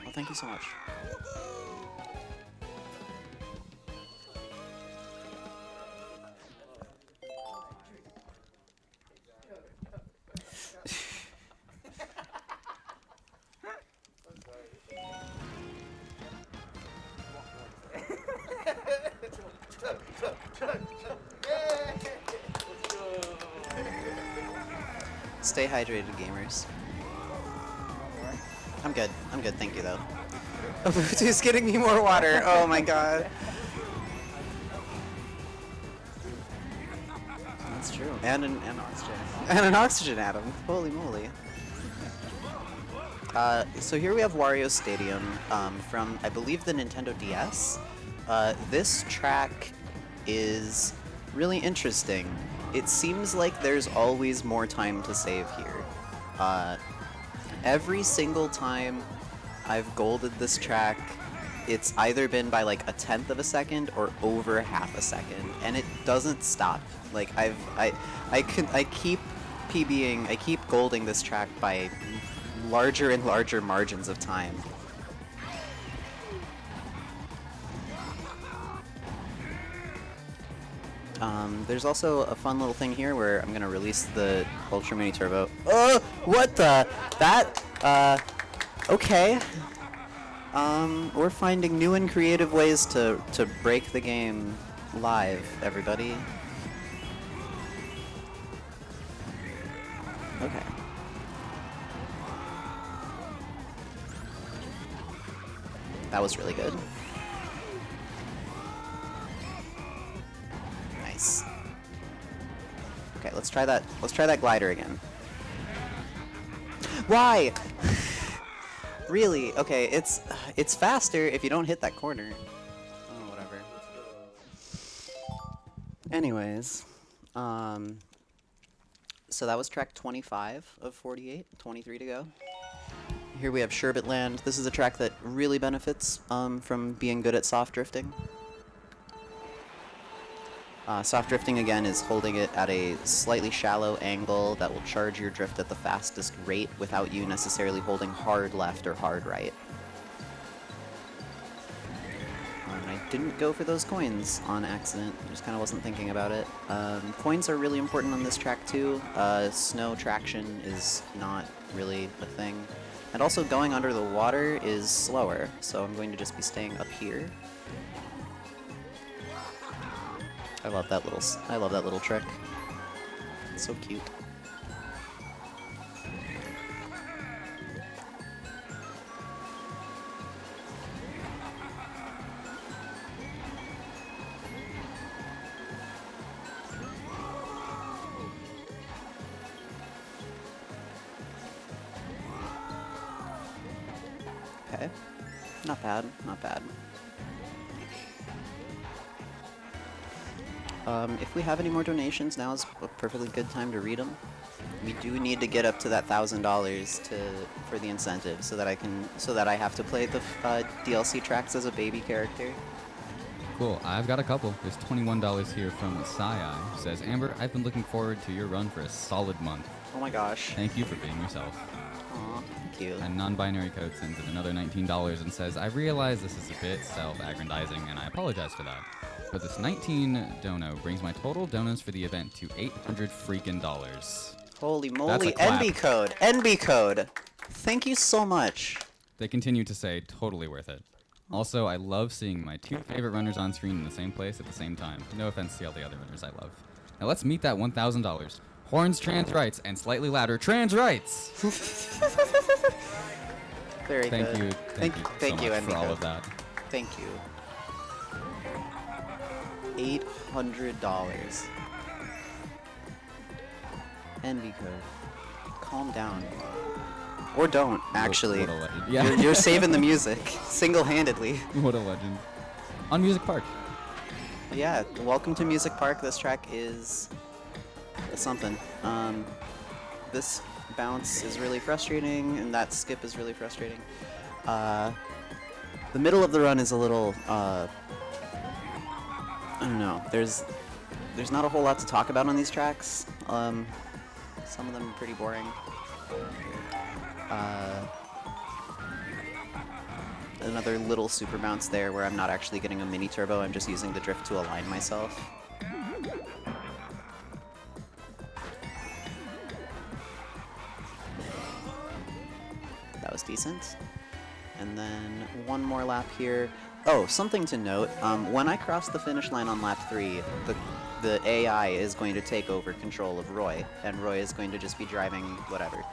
Well, thank you so much. Stay hydrated, gamers. I'm good. I'm good, thank you, though. Who's getting me more water? Oh my god. That's true. And an oxygen. And an oxygen atom. Holy moly. So here we have Wario Stadium from, I believe, the Nintendo DS. This track is really interesting. It seems like there's always more time to save here. Every single time I've golded this track, it's either been by like 1/10 of a second or over half a second, and it doesn't stop. Like I keep PBing, I keep golding this track by larger and larger margins of time. There's also a fun little thing here where I'm gonna release the Ultra Mini Turbo. Oh, what the? That, okay. We're finding new and creative ways to break the game live, everybody. Okay. That was really good. Nice. Okay, let's try that. Let's try that glider again. Why? Really? Okay, it's faster if you don't hit that corner. Oh, whatever. Anyways, so that was track 25 of 48, 23 to go. Here we have Sherbet Land. This is a track that really benefits from being good at soft drifting. Soft drifting, again, is holding it at a slightly shallow angle that will charge your drift at the fastest rate without you necessarily holding hard left or hard right. And I didn't go for those coins on accident. I just kind of wasn't thinking about it. Coins are really important on this track, too. Snow traction is not really a thing. And also, going under the water is slower, so I'm going to just be staying up here. I love that little trick. It's so cute. Okay. Not bad, not bad. If we have any more donations, now is a perfectly good time to read them. We do need to get up to that $1,000 for the incentive, so that I have to play the DLC tracks as a baby character. Cool. I've got a couple. There's $21 here from Sai. Says, Amber, I've been looking forward to your run for a solid month. Oh my gosh. Thank you for being yourself. Aw, thank you. And non-binary code sends in another $19 and says, I realize this is a bit self-aggrandizing, and I apologize for that. But this 19 dono brings my total donos for the event to $800 freaking dollars. Holy That's moly, a clap. NB code! NB code! Thank you so much. They continue to say, totally worth it. Also, I love seeing my two favorite runners on screen in the same place at the same time. No offense to all the other runners I love. Now let's meet that $1,000. Horns, trans rights, and slightly louder, trans rights! Very Thank good. you. Thank you so much NB for all code. of that. Thank you. $800. NB code. Calm down. Or don't, actually. What a legend. Yeah. You're saving the music, single-handedly. What a legend. On Music Park. Yeah, welcome to Music Park. This track is something. This bounce is really frustrating, and that skip is really frustrating. The middle of the run is a little, I don't know. There's not a whole lot to talk about on these tracks. Some of them are pretty boring. Another little super bounce there where I'm not actually getting a mini turbo, I'm just using the drift to align myself. That was decent. And then one more lap here. Oh, something to note, when I cross the finish line on lap 3, the AI is going to take over control of Roy, and Roy is going to just be driving whatever.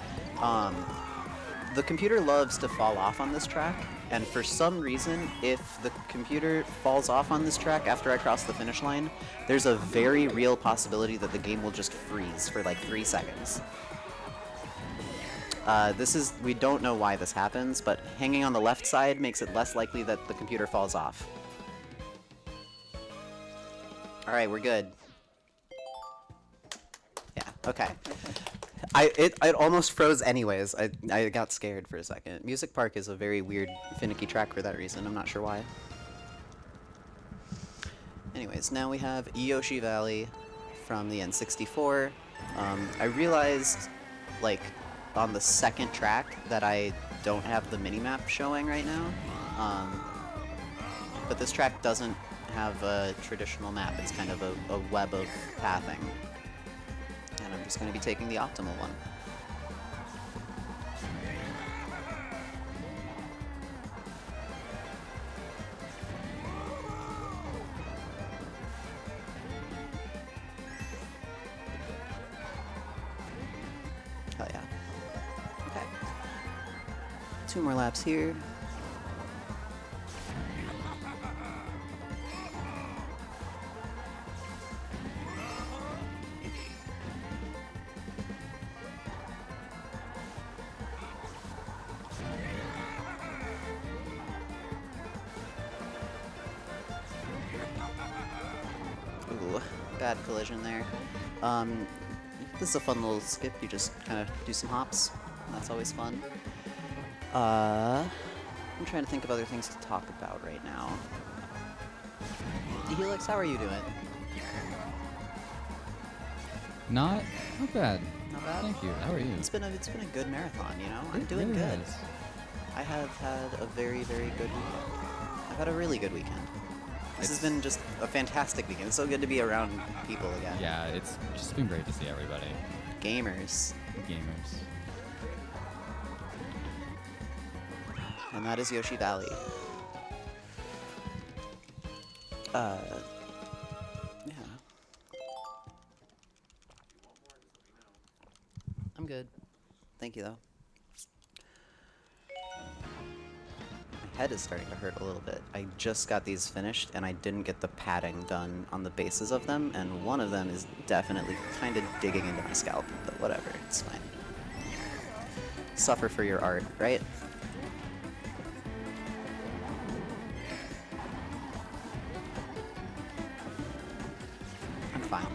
The computer loves to fall off on this track, and for some reason, if the computer falls off on this track after I cross the finish line, there's a very real possibility that the game will just freeze for like 3 seconds. We don't know why this happens, but hanging on the left side makes it less likely that the computer falls off. Alright, we're good. Yeah, okay. It almost froze anyways. I got scared for a second. Music Park is a very weird, finicky track for that reason. I'm not sure why. Anyways, now we have Yoshi Valley from the N64. I realized, like, on the second track that I don't have the minimap showing right now. But this track doesn't have a traditional map. It's kind of a web of pathing. And I'm just going to be taking the optimal one. Hell yeah. Okay. 2 more laps here. Ooh, bad collision there. This is a fun little skip. You just kind of do some hops. That's always fun. I'm trying to think of other things to talk about right now. Helix, how are you doing? Not bad. Not bad? Thank you. How are you? It's been a good marathon, you know? I'm It doing really good. has. I have had a very, very good weekend. I've had a really good weekend. This has been just a fantastic weekend. It's so good to be around people again. Yeah, it's just been great to see everybody. Gamers. Gamers. And that is Yoshi Valley. Yeah. I'm good. Thank you, though. My head is starting to hurt a little bit. I just got these finished, and I didn't get the padding done on the bases of them, and one of them is definitely kind of digging into my scalp, but whatever, it's fine. Suffer for your art, right? fine.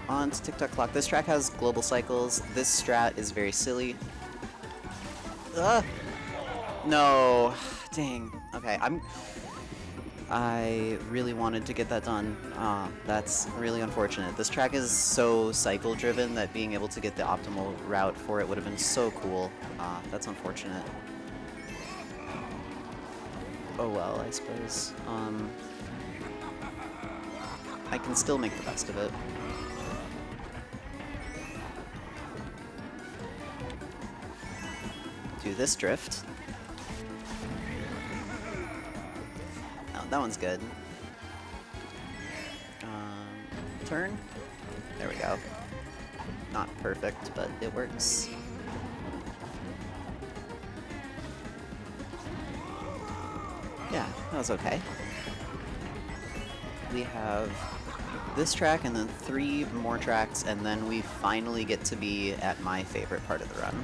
On to TikTok clock. This track has global cycles. This strat is very silly. Ugh! No. Dang. Okay, I really wanted to get that done. That's really unfortunate. This track is so cycle driven that being able to get the optimal route for it would have been so cool. That's unfortunate. Oh well, I suppose. I can still make the best of it. Do this drift. Oh, that one's good. Turn. There we go. Not perfect, but it works. Yeah, that was okay. We have this track and then 3 more tracks, and then we finally get to be at my favorite part of the run.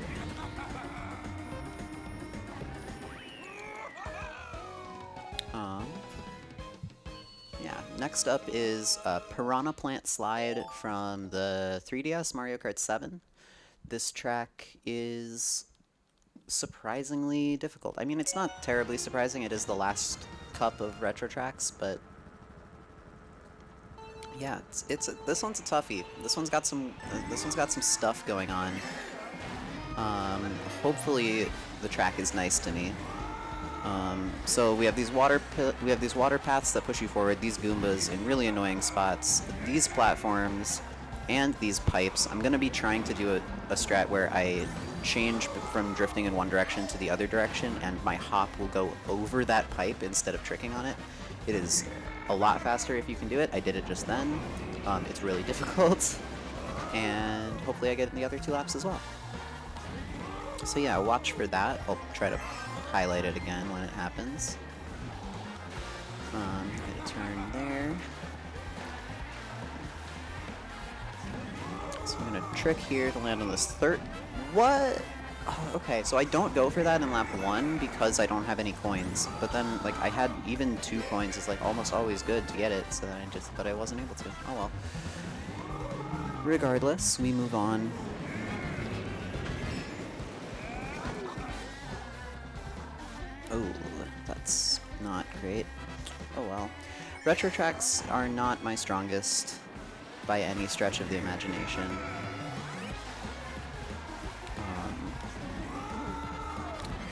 Yeah, next up is Piranha Plant Slide from the 3DS Mario Kart 7. This track is surprisingly difficult. I mean, it's not terribly surprising. It is the last cup of retro tracks, but yeah, this one's a toughie. This one's got some stuff going on. Hopefully the track is nice to me. So we have these water paths that push you forward, these Goombas in really annoying spots, these platforms, and these pipes. I'm gonna be trying to do a strat where I change from drifting in one direction to the other direction, and my hop will go over that pipe instead of tricking on it. It is a lot faster if you can do it. I did it just then. It's really difficult, and hopefully I get it in the other 2 laps as well. So yeah, watch for that. I'll try to highlight it again when it happens. Get a turn there. So I'm gonna trick here to land on this third. What? Oh, okay, so I don't go for that in lap 1 because I don't have any coins. But then, like, I had even 2 coins is like almost always good to get it. So then but I wasn't able to. Oh well. Regardless, we move on. Oh, that's not great. Oh well. Retro tracks are not my strongest by any stretch of the imagination.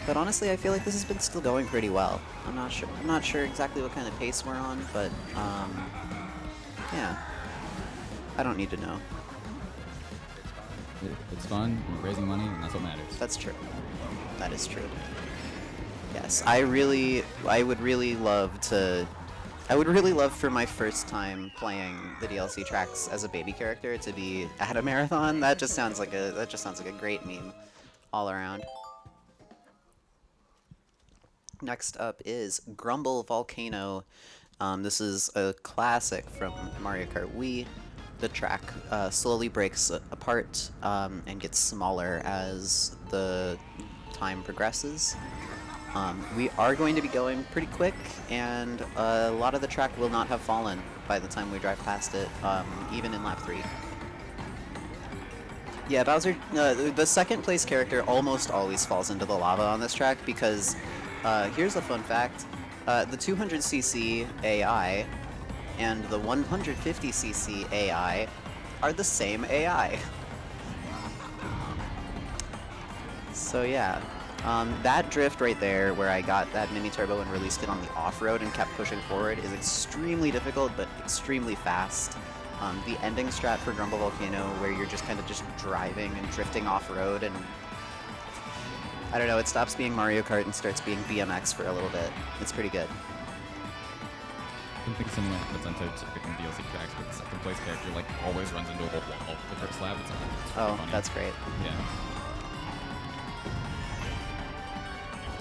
But honestly, I feel like this has been still going pretty well. I'm not sure exactly what kind of pace we're on, but yeah. I don't need to know. It's fun, we're raising money, and that's what matters. That's true. That is true. Yes, I would really love for my first time playing the DLC tracks as a baby character to be at a marathon. That just sounds like a great meme all around. Next up is Grumble Volcano. This is a classic from Mario Kart Wii. The track slowly breaks apart and gets smaller as the time progresses. We are going to be going pretty quick, and a lot of the track will not have fallen by the time we drive past it, even in lap 3. Yeah, Bowser, the second place character almost always falls into the lava on this track because, here's a fun fact, the 200cc AI and the 150cc AI are the same AI. So yeah. That drift right there, where I got that mini turbo and released it on the off-road and kept pushing forward, is extremely difficult, but extremely fast. The ending strat for Grumble Volcano, where you're just kind of just driving and drifting off-road, and I don't know, it stops being Mario Kart and starts being BMX for a little bit. It's pretty good. I think something like that's on Circuit and DLC tracks, but the second place character like always runs into a wall the first lap. It's Oh, funny. that's great. Yeah.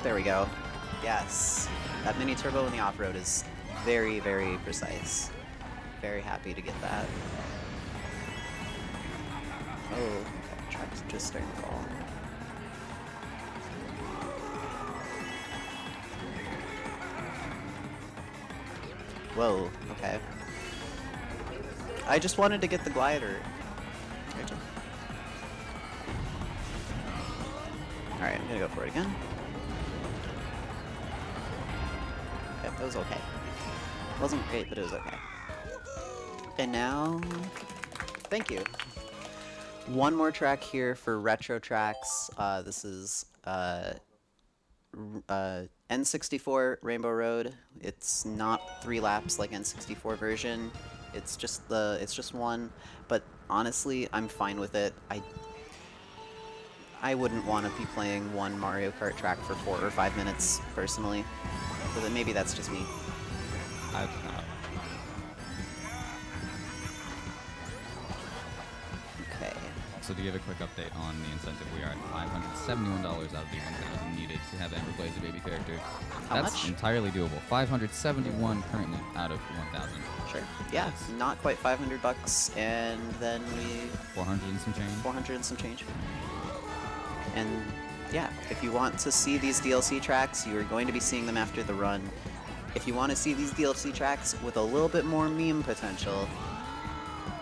There we go. Yes. That mini turbo in the off-road is very, very precise. Very happy to get that. Oh, okay. Track's just starting to fall. Whoa, okay. I just wanted to get the glider. Alright, I'm gonna go for it again. Yep, that was okay. It wasn't great, but it was okay. And now... Thank you. One more track here for retro tracks. This is N64 Rainbow Road. It's not 3 laps like N64 version. It's just one. But honestly, I'm fine with it. I wouldn't want to be playing one Mario Kart track for 4 or 5 minutes personally. But then maybe that's just me. Okay. So to give a quick update on the incentive, we are at $571 out of the 1,000 needed to have Amber play as a baby character. How That's much? entirely doable. 571 currently out of 1,000. Sure. Yeah, Yes. not quite $500, and then we 400 and some change. 400 and some change. And yeah, if you want to see these DLC tracks, you are going to be seeing them after the run. If you want to see these DLC tracks with a little bit more meme potential,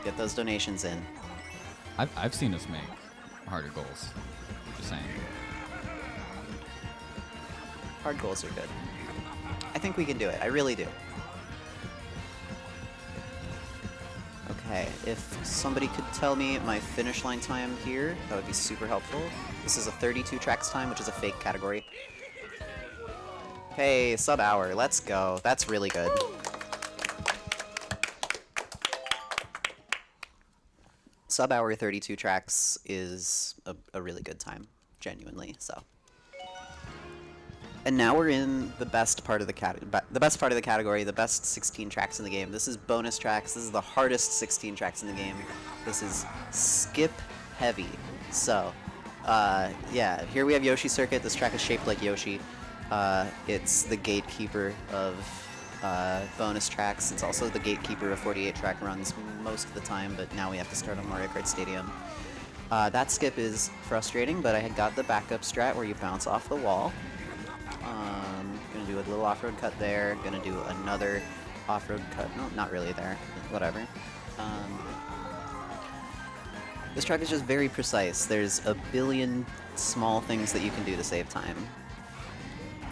get those donations in. I've seen us make harder goals. Just saying. Hard goals are good. I think we can do it. I really do. Okay, if somebody could tell me my finish line time here, that would be super helpful. This is a 32 tracks time, which is a fake category. Okay, sub-hour. Let's go. That's really good. Sub-hour 32 tracks is a really good time, genuinely, so. And now we're in the best part of the category, the best 16 tracks in the game. This is bonus tracks. This is the hardest 16 tracks in the game. This is skip heavy. So, yeah, here we have Yoshi Circuit. This track is shaped like Yoshi. It's the gatekeeper of bonus tracks. It's also the gatekeeper of 48 track runs most of the time, but now we have to start on Mario Kart Stadium. That skip is frustrating, but I had got the backup strat where you bounce off the wall. Gonna do a little off-road cut there. Gonna do another off-road cut. No, not really there. Whatever. This track is just very precise. There's a billion small things that you can do to save time.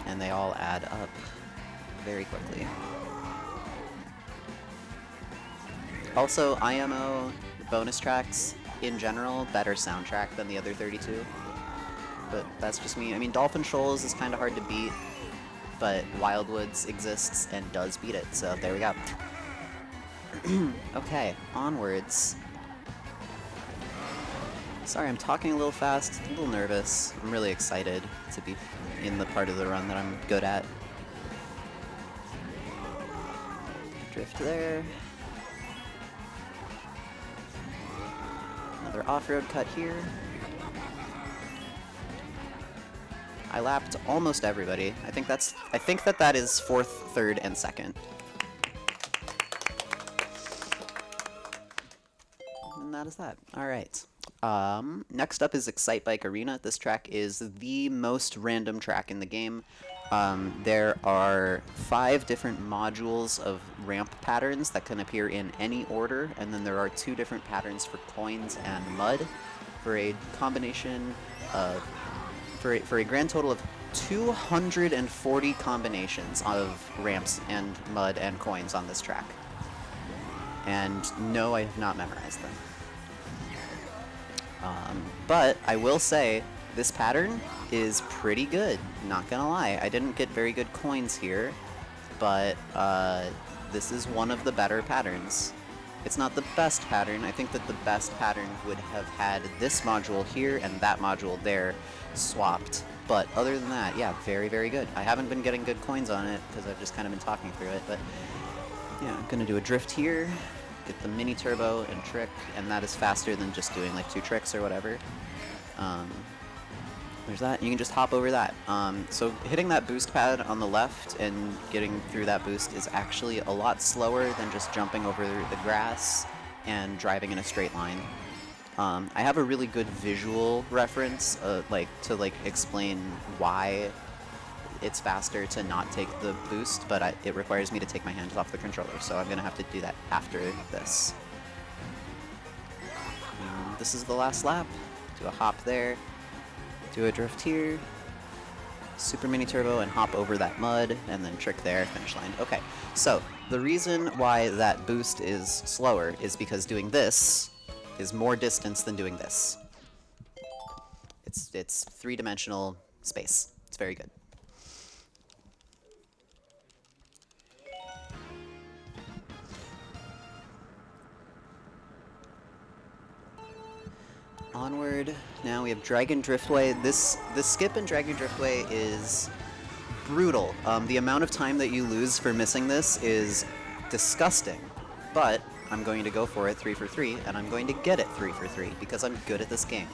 And they all add up very quickly. Also, IMO bonus tracks, in general, better soundtrack than the other 32. But that's just me. I mean, Dolphin Shoals is kind of hard to beat, but Wildwoods exists and does beat it, so there we go. Okay, onwards. Sorry, I'm talking a little fast, a little nervous. I'm really excited to be in the part of the run that I'm good at. Drift there. Another off-road cut here. I lapped almost everybody. I think that is 4th, 3rd, and 2nd. And that is that. All right. Next up is Excite Bike Arena. This track is the most random track in the game. There are 5 different modules of ramp patterns that can appear in any order, and then there are 2 different patterns for coins and mud for a combination of for a grand total of 240 combinations of ramps and mud and coins on this track. And no, I have not memorized them. But I will say, this pattern is pretty good, not gonna lie. I didn't get very good coins here, but this is one of the better patterns. It's not the best pattern. I think that the best pattern would have had this module here and that module there swapped. But other than that, yeah, very, very good. I haven't been getting good coins on it because I've just kind of been talking through it, but yeah, I'm gonna do a drift here, get the mini turbo and trick, and that is faster than just doing like 2 tricks or whatever. There's that, you can just hop over that. So hitting that boost pad on the left and getting through that boost is actually a lot slower than just jumping over the grass and driving in a straight line. I have a really good visual reference, to explain why it's faster to not take the boost, but it requires me to take my hands off the controller, so I'm going to have to do that after this. And this is the last lap. Do a hop there, do a drift here, super mini turbo and hop over that mud, and then trick there, finish line. Okay, so the reason why that boost is slower is because doing this is more distance than doing this. It's three-dimensional space. It's very good. Onward. Now we have Dragon Driftway. This skip in Dragon Driftway is brutal. The amount of time that you lose for missing this is disgusting. But I'm going to go for it 3 for 3, and I'm going to get it 3 for 3 because I'm good at this game.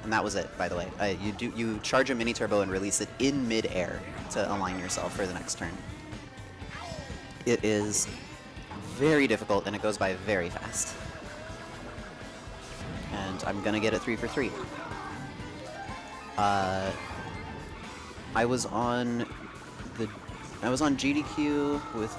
And that was it, by the way. You charge a mini turbo and release it in mid-air to align yourself for the next turn. It is very difficult, and it goes by very fast. And I'm gonna get it 3 for 3. I was on GDQ with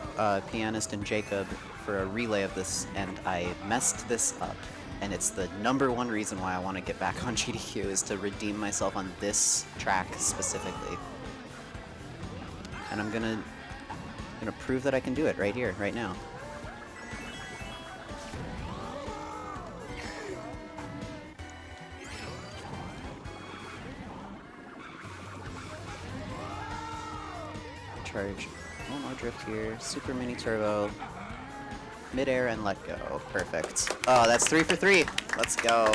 Pianist and Jacob for a relay of this, and I messed this up. And it's the #1 reason why I want to get back on GDQ is to redeem myself on this track specifically. And I'm gonna prove that I can do it right here, right now. Charge. One more drift here. Super mini turbo. Mid-air and let go. Perfect. Oh, that's 3 for 3. Let's go.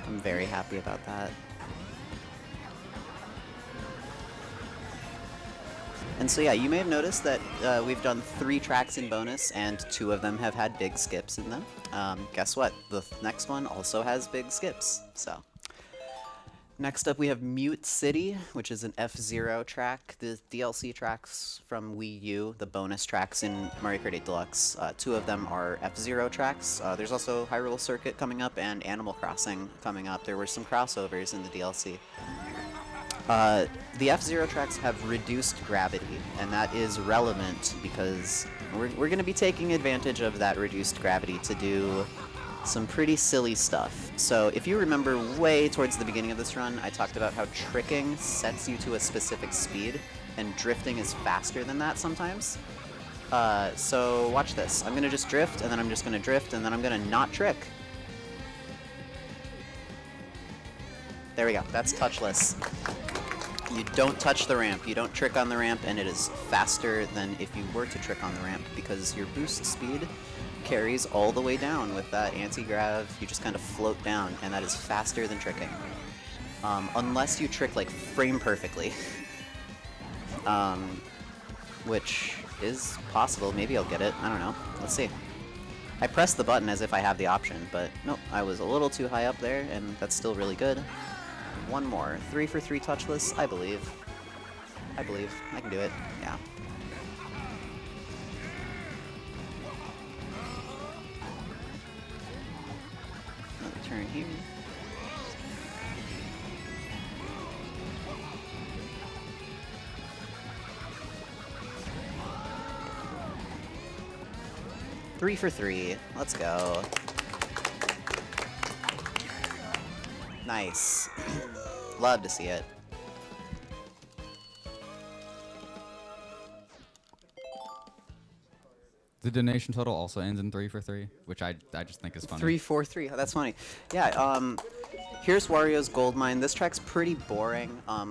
I'm very happy about that. And so yeah, you may have noticed that we've done 3 tracks in bonus, and 2 of them have had big skips in them. Guess what? The next one also has big skips. So. Next up we have Mute City, which is an F-Zero track. The DLC tracks from Wii U, the bonus tracks in Mario Kart 8 Deluxe, 2 of them are F-Zero tracks. There's also Hyrule Circuit coming up and Animal Crossing coming up. There were some crossovers in the DLC. The F-Zero tracks have reduced gravity, and that is relevant because we're going to be taking advantage of that reduced gravity to do some pretty silly stuff. So if you remember way towards the beginning of this run, I talked about how tricking sets you to a specific speed, and drifting is faster than that sometimes. So watch this. I'm going to just drift, and then I'm just going to drift, and then I'm going to not trick. There we go. That's touchless. You don't touch the ramp. You don't trick on the ramp, and it is faster than if you were to trick on the ramp because your boost speed carries all the way down with that anti-grav. You just kind of float down, and that is faster than tricking. Unless you trick like frame perfectly. Which is possible. Maybe I'll get it. I don't know. Let's see. I pressed the button as if I have the option, but nope, I was a little too high up there, and that's still really good. One more. 3 for 3 touchless, I believe. I can do it. Yeah. Another turn here. Three for 3. Let's go. Nice. Love to see it. The donation total also ends in 3 for 3, which I just think is funny. 3 4 3. Oh, that's funny. Yeah. Here's Wario's Gold Mine. This track's pretty boring.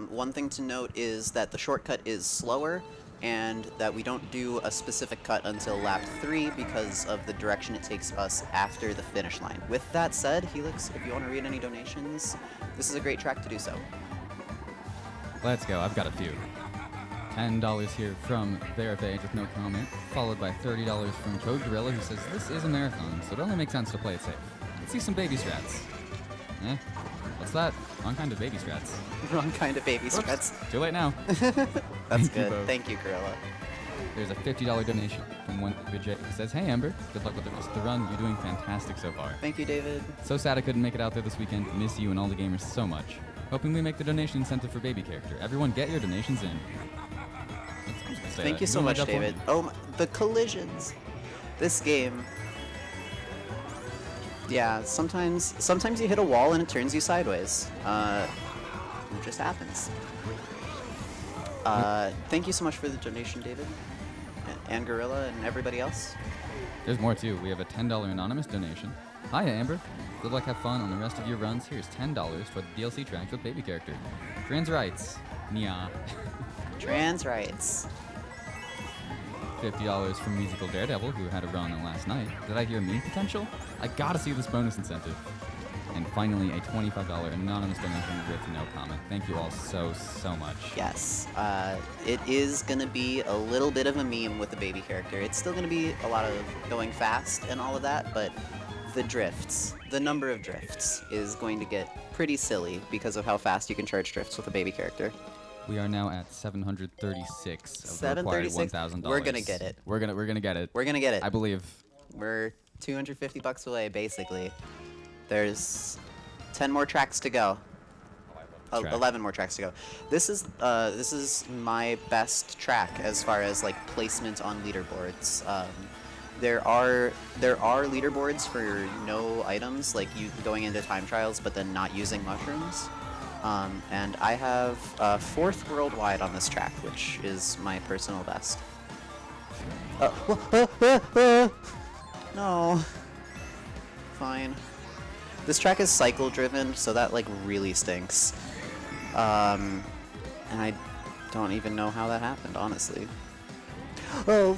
One thing to note is that the shortcut is slower, and that we don't do a specific cut until lap 3 because of the direction it takes us after the finish line. With that said, Helix, if you want to read any donations, this is a great track to do so. Let's go. I've got a few. $10 here from Verifage with no comment, followed by $30 from Code Gorilla, who says, "This is a marathon, so it only makes sense to play it safe. Let's see some baby strats." Eh? What's that? Wrong kind of baby strats. Wrong kind of baby strats. Too late now. That's good. Thank you, Gorilla. There's a $50 donation from one David J. who says, "Hey Amber, good luck with the rest of the run. You're doing fantastic so far. Thank you, David. So sad I couldn't make it out there this weekend. Miss you and all the gamers so much. Hoping we make the donation incentive for baby character. Everyone get your donations in." Thank you so much, David. Oh, the collisions. This game. Yeah, sometimes you hit a wall and it turns you sideways. It just happens. Thank you so much for the donation, David. And Gorilla and everybody else. There's more too. We have a $10 anonymous donation. Hi Amber. Good luck, have fun on the rest of your runs. Here's $10 for the DLC tracks with baby character. Trans rights. Nya. Trans rights. $50 from Musical Daredevil, who had a run last night. Did I hear meme potential? I gotta see this bonus incentive. And finally, a $25 anonymous donation with no comment. Thank you all so much. Yes, it is gonna be a little bit of a meme with the baby character. It's still gonna be a lot of going fast and all of that, but the drifts, the number of drifts, is going to get pretty silly because of how fast you can charge drifts with a baby character. We are now at 736 of the required $1,000. We're gonna get it. We're gonna get it. We're gonna get it. I believe. We're $250 away, basically. There's 10 more tracks to go. 11 more tracks to go. This is my best track as far as like placement on leaderboards. There are leaderboards for no items, like you going into time trials, but then not using mushrooms. And I have 4th worldwide on this track, which is my personal best. No. Fine. This track is cycle driven, so that like really stinks. And I don't even know how that happened, honestly. Oh,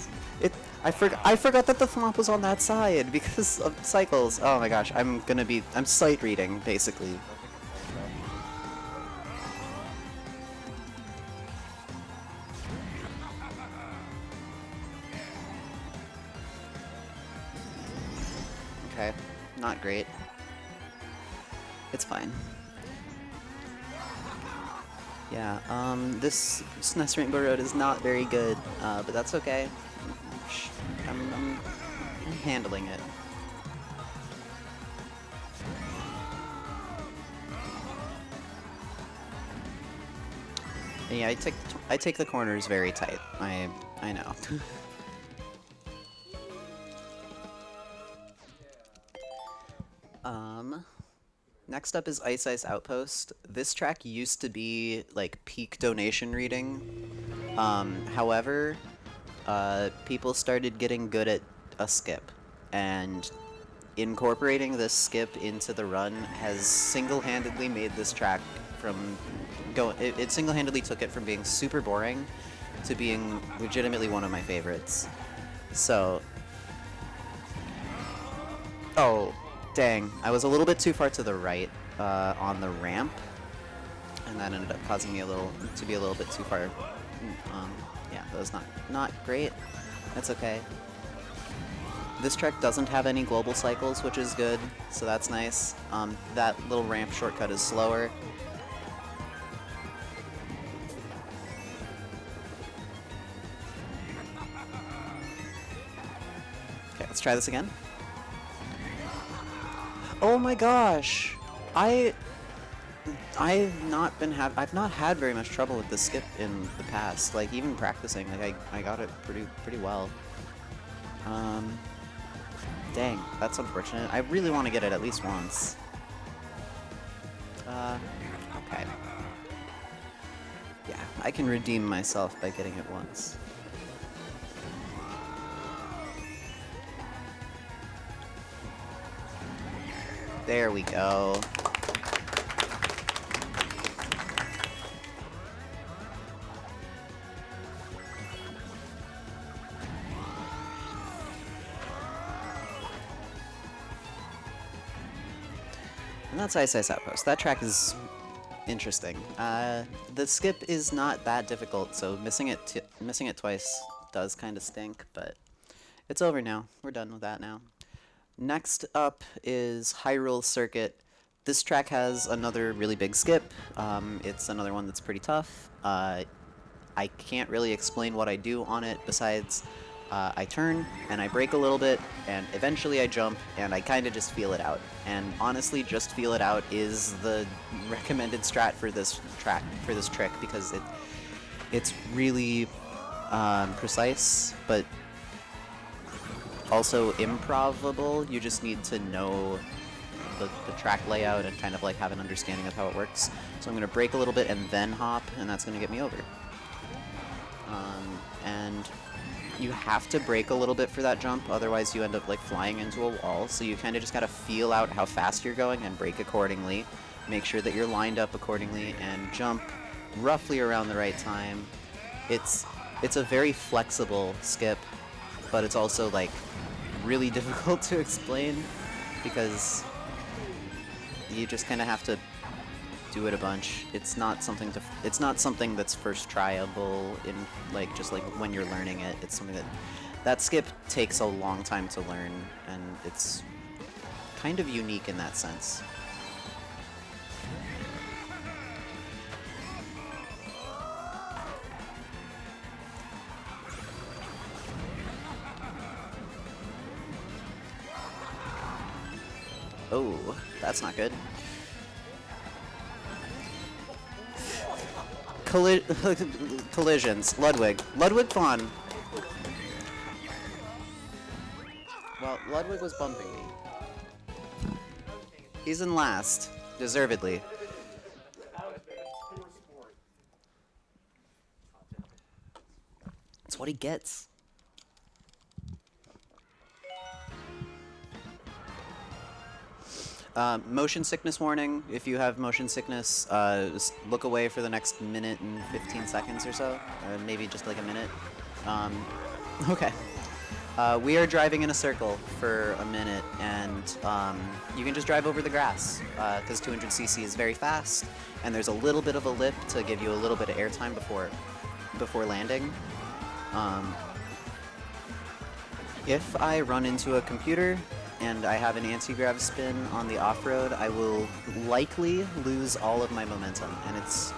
I forgot that the thwomp was on that side because of cycles. Oh my gosh, I'm sight reading, basically. Okay, not great. It's fine. Yeah, this SNES Rainbow Road is not very good, but that's okay. I'm handling it. Yeah, I take the corners very tight. I know. Next up is Ice Ice Outpost. This track used to be like peak donation reading. However, people started getting good at a skip, and incorporating this skip into the run has single-handedly made this track from it single-handedly took it from being super boring to being legitimately one of my favorites. So, oh, dang, I was a little bit too far to the right on the ramp, and that ended up causing me to be a little bit too far. Yeah, that was not great. That's okay. This track doesn't have any global cycles, which is good, so that's nice. That little ramp shortcut is slower. Okay, let's try this again. Oh my gosh! I've not had very much trouble with the skip in the past. Like even practicing, like I got it pretty well. Dang, that's unfortunate. I really want to get it at least once. Okay. Yeah, I can redeem myself by getting it once. There we go. And that's Ice Ice Outpost. That track is interesting. The skip is not that difficult, so missing it twice does kind of stink, but it's over now. We're done with that now. Next up is Hyrule Circuit. This track has another really big skip. It's another one that's pretty tough. I can't really explain what I do on it besides I turn and I brake a little bit and eventually I jump and I kind of just feel it out. And honestly, just feel it out is the recommended strat for this trick because it's really precise, but also improvable. You just need to know the track layout and kind of like have an understanding of how it works. So I'm going to brake a little bit and then hop, and that's going to get me over. And you have to brake a little bit for that jump, otherwise you end up like flying into a wall. So you kind of just got to feel out how fast you're going and brake accordingly. Make sure that you're lined up accordingly and jump roughly around the right time. It's a very flexible skip, but it's also like really difficult to explain because you just kind of have to do it a bunch. It's not something that's first tryable in like just like when you're learning it. It's something that skip takes a long time to learn, and it's kind of unique in that sense. Oh, that's not good. Collisions. Ludwig. Ludwig Fawn. Well, Ludwig was bumping me. He's in last. Deservedly. That's what he gets. Motion sickness warning. If you have motion sickness, just look away for the next minute and 15 seconds or so. Maybe just like a minute. Okay. We are driving in a circle for a minute, and you can just drive over the grass, because 200cc is very fast, and there's a little bit of a lip to give you a little bit of airtime before landing. If I run into a computer and I have an anti-grav spin on the off-road, I will likely lose all of my momentum, and it's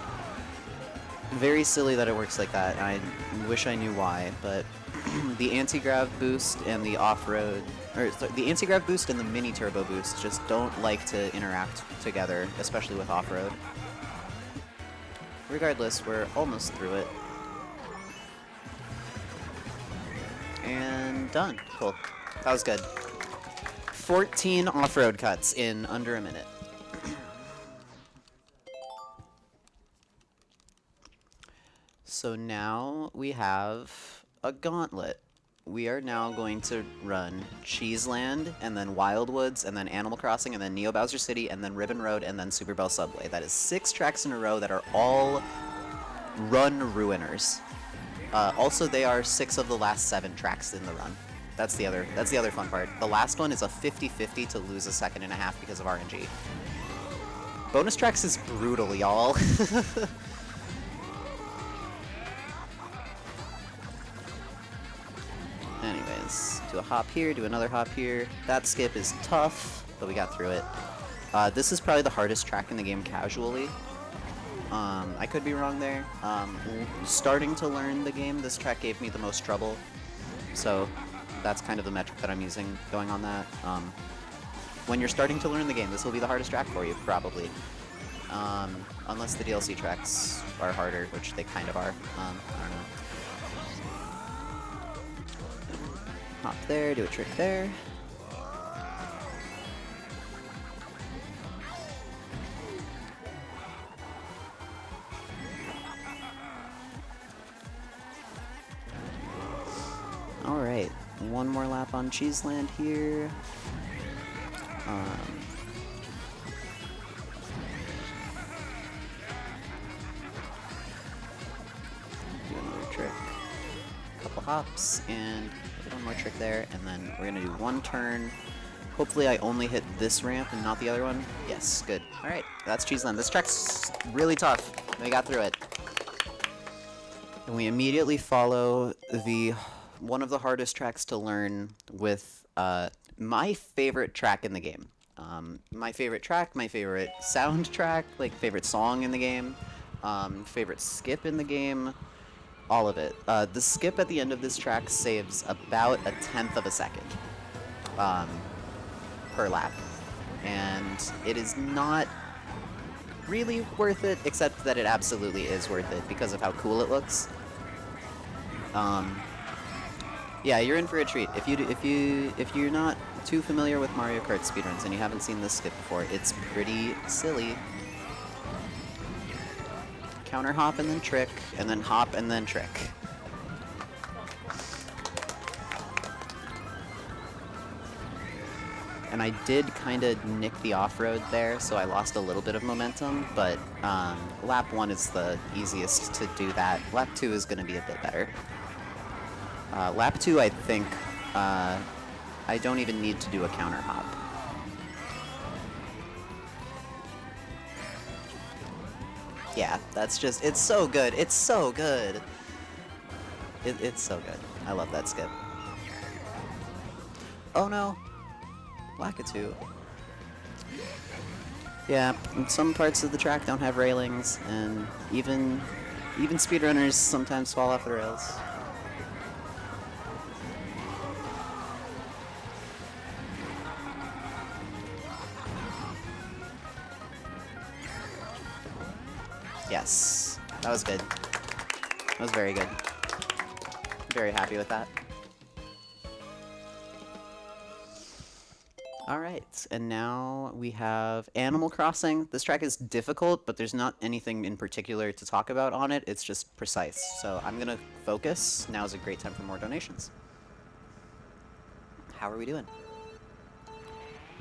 very silly that it works like that. I wish I knew why, but the anti-grav boost and the off-road, or the anti-grav boost and the mini turbo boost just don't like to interact together, especially with off-road. Regardless, we're almost through it. And done. Cool. That was good. 14 off-road cuts in under a minute. So now we have a gauntlet. We are now going to run Cheeseland, and then Wildwoods, and then Animal Crossing, and then Neo Bowser City, and then Ribbon Road, and then Super Bell Subway. That is 6 tracks in a row that are all run ruiners. Also, they are 6 of the last 7 tracks in the run. That's the other fun part. The last one is a 50-50 to lose a second and a half because of RNG. Bonus tracks is brutal, y'all. Anyways, do a hop here, do another hop here. That skip is tough, but we got through it. This is probably the hardest track in the game casually. I could be wrong there. Starting to learn the game, this track gave me the most trouble. So that's kind of the metric that I'm using going on that. When you're starting to learn the game, this will be the hardest track for you, probably. Unless the DLC tracks are harder, which they kind of are. I don't know. Hop there, do a trick there. Alright, one more lap on Cheeseland here. Do another trick. Couple hops, and one more trick there, and then we're gonna do one turn. Hopefully I only hit this ramp and not the other one. Yes, good. Alright, that's Cheeseland. This track's really tough. We got through it. And we immediately follow one of the hardest tracks to learn with my favorite track in the game. My favorite track, my favorite soundtrack, like favorite song in the game, favorite skip in the game. All of it. The skip at the end of this track saves about 1/10 of a second per lap. And it is not really worth it, except that it absolutely is worth it because of how cool it looks. Yeah, you're in for a treat. If you're not too familiar with Mario Kart speedruns and you haven't seen this skip before, it's pretty silly. Counter hop and then trick, and then hop and then trick. And I did kind of nick the off-road there, so I lost a little bit of momentum, but lap 1 is the easiest to do that. Lap 2 is going to be a bit better. Lap 2, I think, I don't even need to do a counter hop. Yeah, that's just, it's so good. It's so good. It's so good. I love that skip. Oh no. Lakitu. Yeah, some parts of the track don't have railings, and even speedrunners sometimes fall off the rails. Yes, that was good. That was very good. Very happy with that. Alright, and now we have Animal Crossing. This track is difficult, but there's not anything in particular to talk about on it. It's just precise. So I'm gonna focus. Now is a great time for more donations. How are we doing?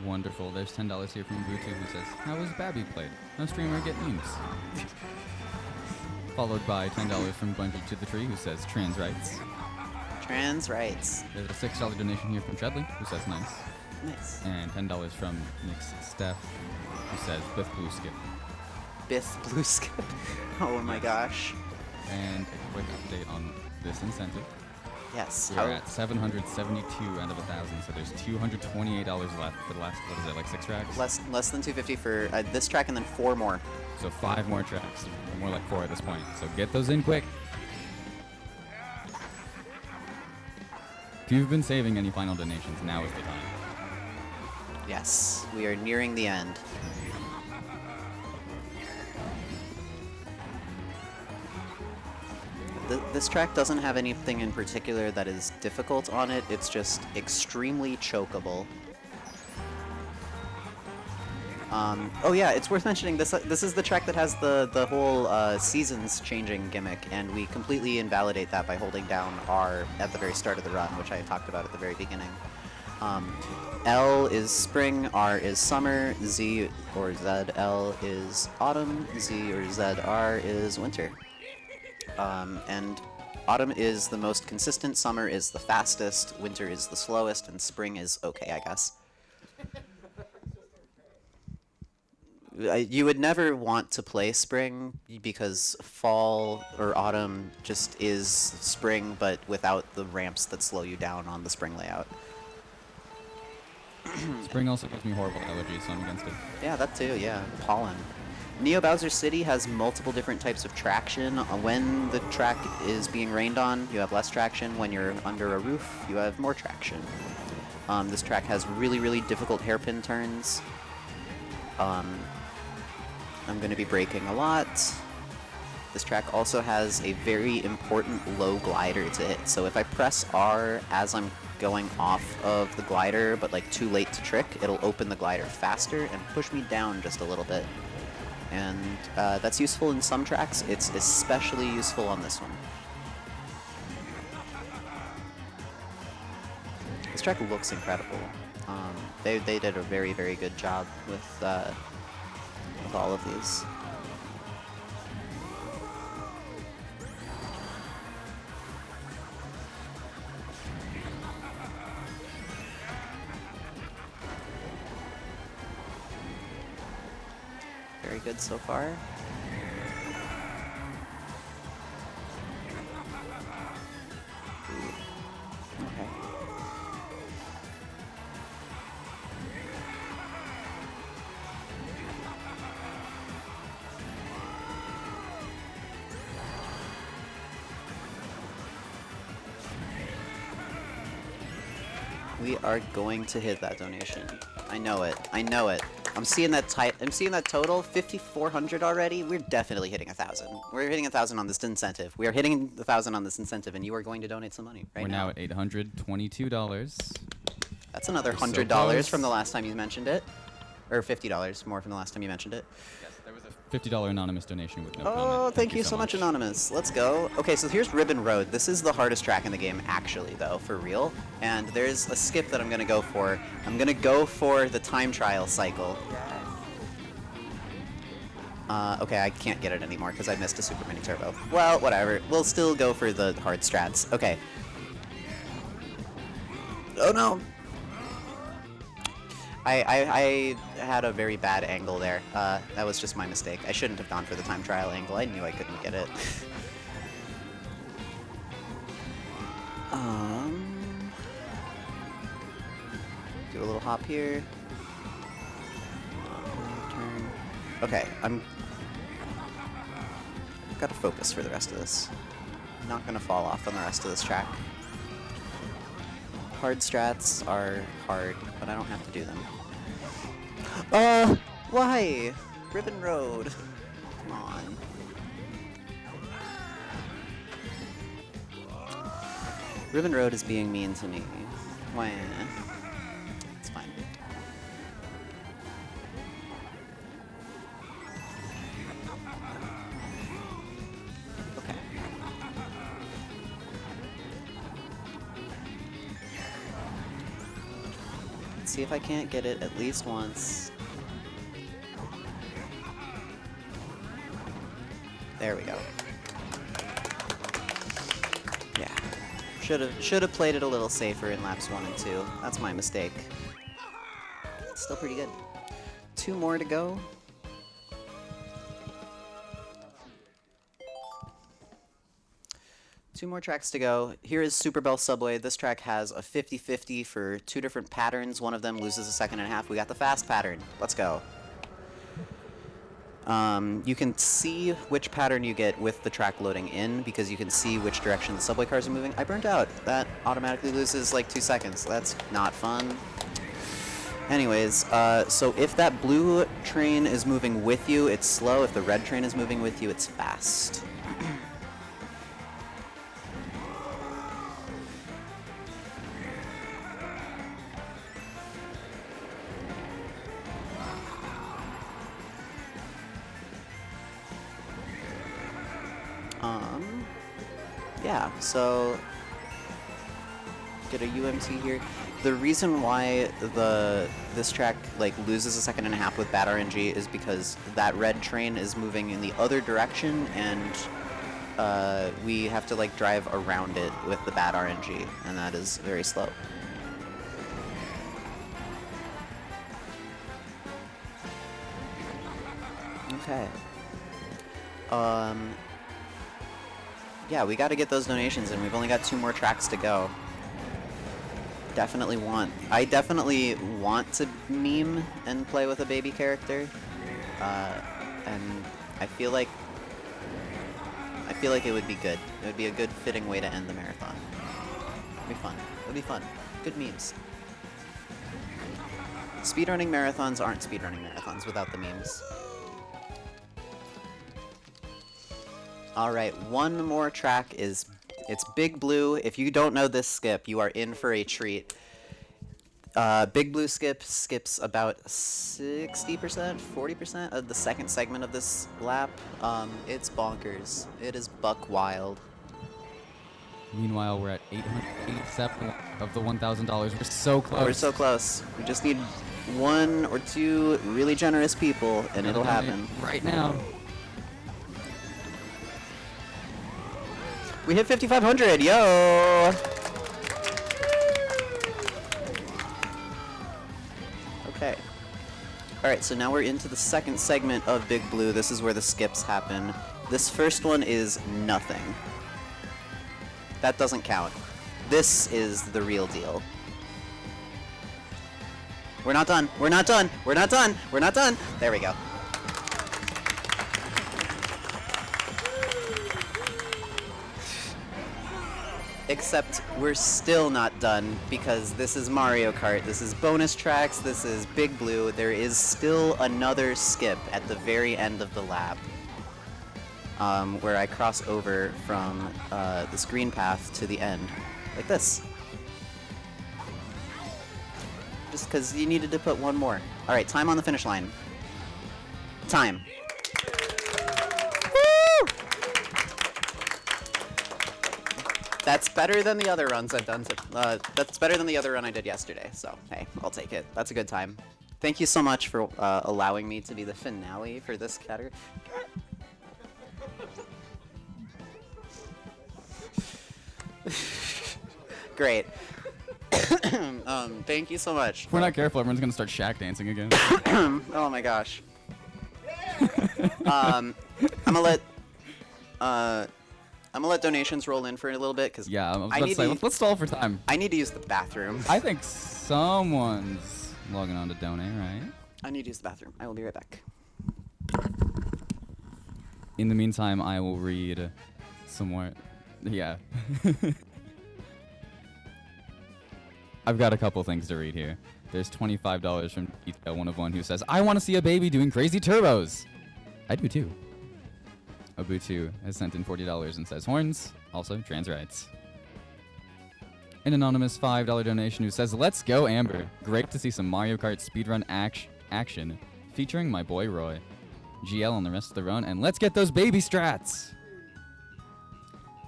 Wonderful. There's $10 here from Bluetooth who says, "How is Babby played? No streamer get memes." Followed by $10 from Bungie to the Tree who says, "Trans rights." Trans rights. There's a $6 donation here from Chedley who says, "Nice." Nice. And $10 from Nick's Steph who says, "Biff Blue Skip." Biff Blue Skip. Oh my gosh. And a quick update on this incentive. Yes. We're at 772 out of 1,000, so there's $228 left for the last, what is it, like 6 tracks? Less than 250 for this track, and then 4 more. So 5 more tracks, or more like 4 at this point. So get those in quick. If you've been saving any final donations, now is the time. Yes, we are nearing the end. This track doesn't have anything in particular that is difficult on it. It's just extremely chokeable. Oh yeah, it's worth mentioning this is the track that has the whole seasons changing gimmick, and we completely invalidate that by holding down R at the very start of the run, which I talked about at the very beginning. L is spring, R is summer, Z or ZL is autumn, Z or ZR is winter. And autumn is the most consistent, summer is the fastest, winter is the slowest, and spring is okay, I guess. You would never want to play spring because fall or autumn just is spring, but without the ramps that slow you down on the spring layout. Spring also gives me horrible allergies, so I'm against it. Yeah, that too, yeah. Pollen. Neo Bowser City has multiple different types of traction. When the track is being rained on, you have less traction. When you're under a roof, you have more traction. This track has really, really difficult hairpin turns. I'm going to be braking a lot. This track also has a very important low glider to hit. So if I press R as I'm going off of the glider, but like too late to trick, it'll open the glider faster and push me down just a little bit. And that's useful in some tracks. It's especially useful on this one. This track looks incredible. They did a very, very good job with all of these. Very good so far. Okay. We are going to hit that donation. I know it. I know it. I'm seeing that I'm seeing that total, 5,400 already. We're definitely hitting 1,000. We're hitting 1,000 on this incentive. We are hitting 1,000 on this incentive, and you are going to donate some money right now. We're now at $822. That's another We're so $100 close. from the last time you mentioned it, or $50 more from the last time you mentioned it. Yes, there was a $50 anonymous donation with no Oh, comment. thank you so much, Anonymous. Let's go. Okay, so here's Ribbon Road. This is the hardest track in the game, actually, though, for real. And there's a skip that I'm going to go for. I'm going to go for the time trial cycle. Okay, I can't get it anymore because I missed a Super Mini Turbo. Well, whatever. We'll still go for the hard strats. Okay. Oh, no. I had a very bad angle there. That was just my mistake. I shouldn't have gone for the time trial angle. I knew I couldn't get it. Do a little hop here. Turn. Okay, I've got to focus for the rest of this. I'm not gonna fall off on the rest of this track. Hard strats are hard, but I don't have to do them. Why? Ribbon Road. Come on. Ribbon Road is being mean to me. Why? It's fine. Okay. Let's see if I can't get it at least once. There we go. Yeah. Should have played it a little safer in laps 1 and 2. That's my mistake. Still pretty good. 2 more to go. Two more tracks to go. Here is Super Bell Subway. This track has a 50-50 for 2 different patterns. One of them loses a second and a half. We got the fast pattern. Let's go. You can see which pattern you get with the track loading in because you can see which direction the subway cars are moving. I burnt out. That automatically loses like 2 seconds. That's not fun. Anyways, so if that blue train is moving with you, it's slow. If the red train is moving with you, it's fast. Yeah, so get a UMT here. The reason why this track like loses a second and a half with bad RNG is because that red train is moving in the other direction, and we have to like drive around it with the bad RNG, and that is very slow. Okay. Yeah, we got to get those donations, and we've only got 2 more tracks to go. I definitely want to meme and play with a baby character, and I feel like it would be good. It would be a good fitting way to end the marathon. It'd be fun. It'd be fun. Good memes. Speedrunning marathons aren't speedrunning marathons without the memes. Alright, one more track it's Big Blue. If you don't know this skip, you are in for a treat. Big Blue skips about 60%, 40% of the second segment of this lap. It's bonkers. It is buck wild. Meanwhile, we're at 887 of the $1,000. We're so close. We're so close. We just need 1 or 2 really generous people, and it'll happen. Right now. We hit 5,500, yo! Okay. Alright, so now we're into the second segment of Big Blue. This is where the skips happen. This first one is nothing. That doesn't count. This is the real deal. We're not done. We're not done. We're not done. We're not done. There we go. Except we're still not done because this is Mario Kart, this is bonus tracks, this is Big Blue. There is still another skip at the very end of the lap where I cross over from this green path to the end, like this. Just because you needed to put one more. All right, time on the finish line. Time. That's better than the other runs I've done. That's better than the other run I did yesterday. So, hey, I'll take it. That's a good time. Thank you so much for allowing me to be the finale for this category. Great. Thank you so much. If we're not careful, everyone's gonna start shack dancing again. Oh my gosh. I'm gonna let donations roll in for a little bit because Yeah, I was about to say, let's stall for time. I need to use the bathroom. I think someone's logging on to donate, right? I need to use the bathroom. I will be right back. In the meantime, I will read some more. Yeah. I've got a couple things to read here. There's $25 from Detail101 who says, I want to see a baby doing crazy turbos. I do too. Obutu has sent in $40 and says horns, also trans rights. An anonymous $5 donation who says, let's go Amber. Great to see some Mario Kart speedrun action featuring my boy Roy. GL on the rest of the run, and let's get those baby strats.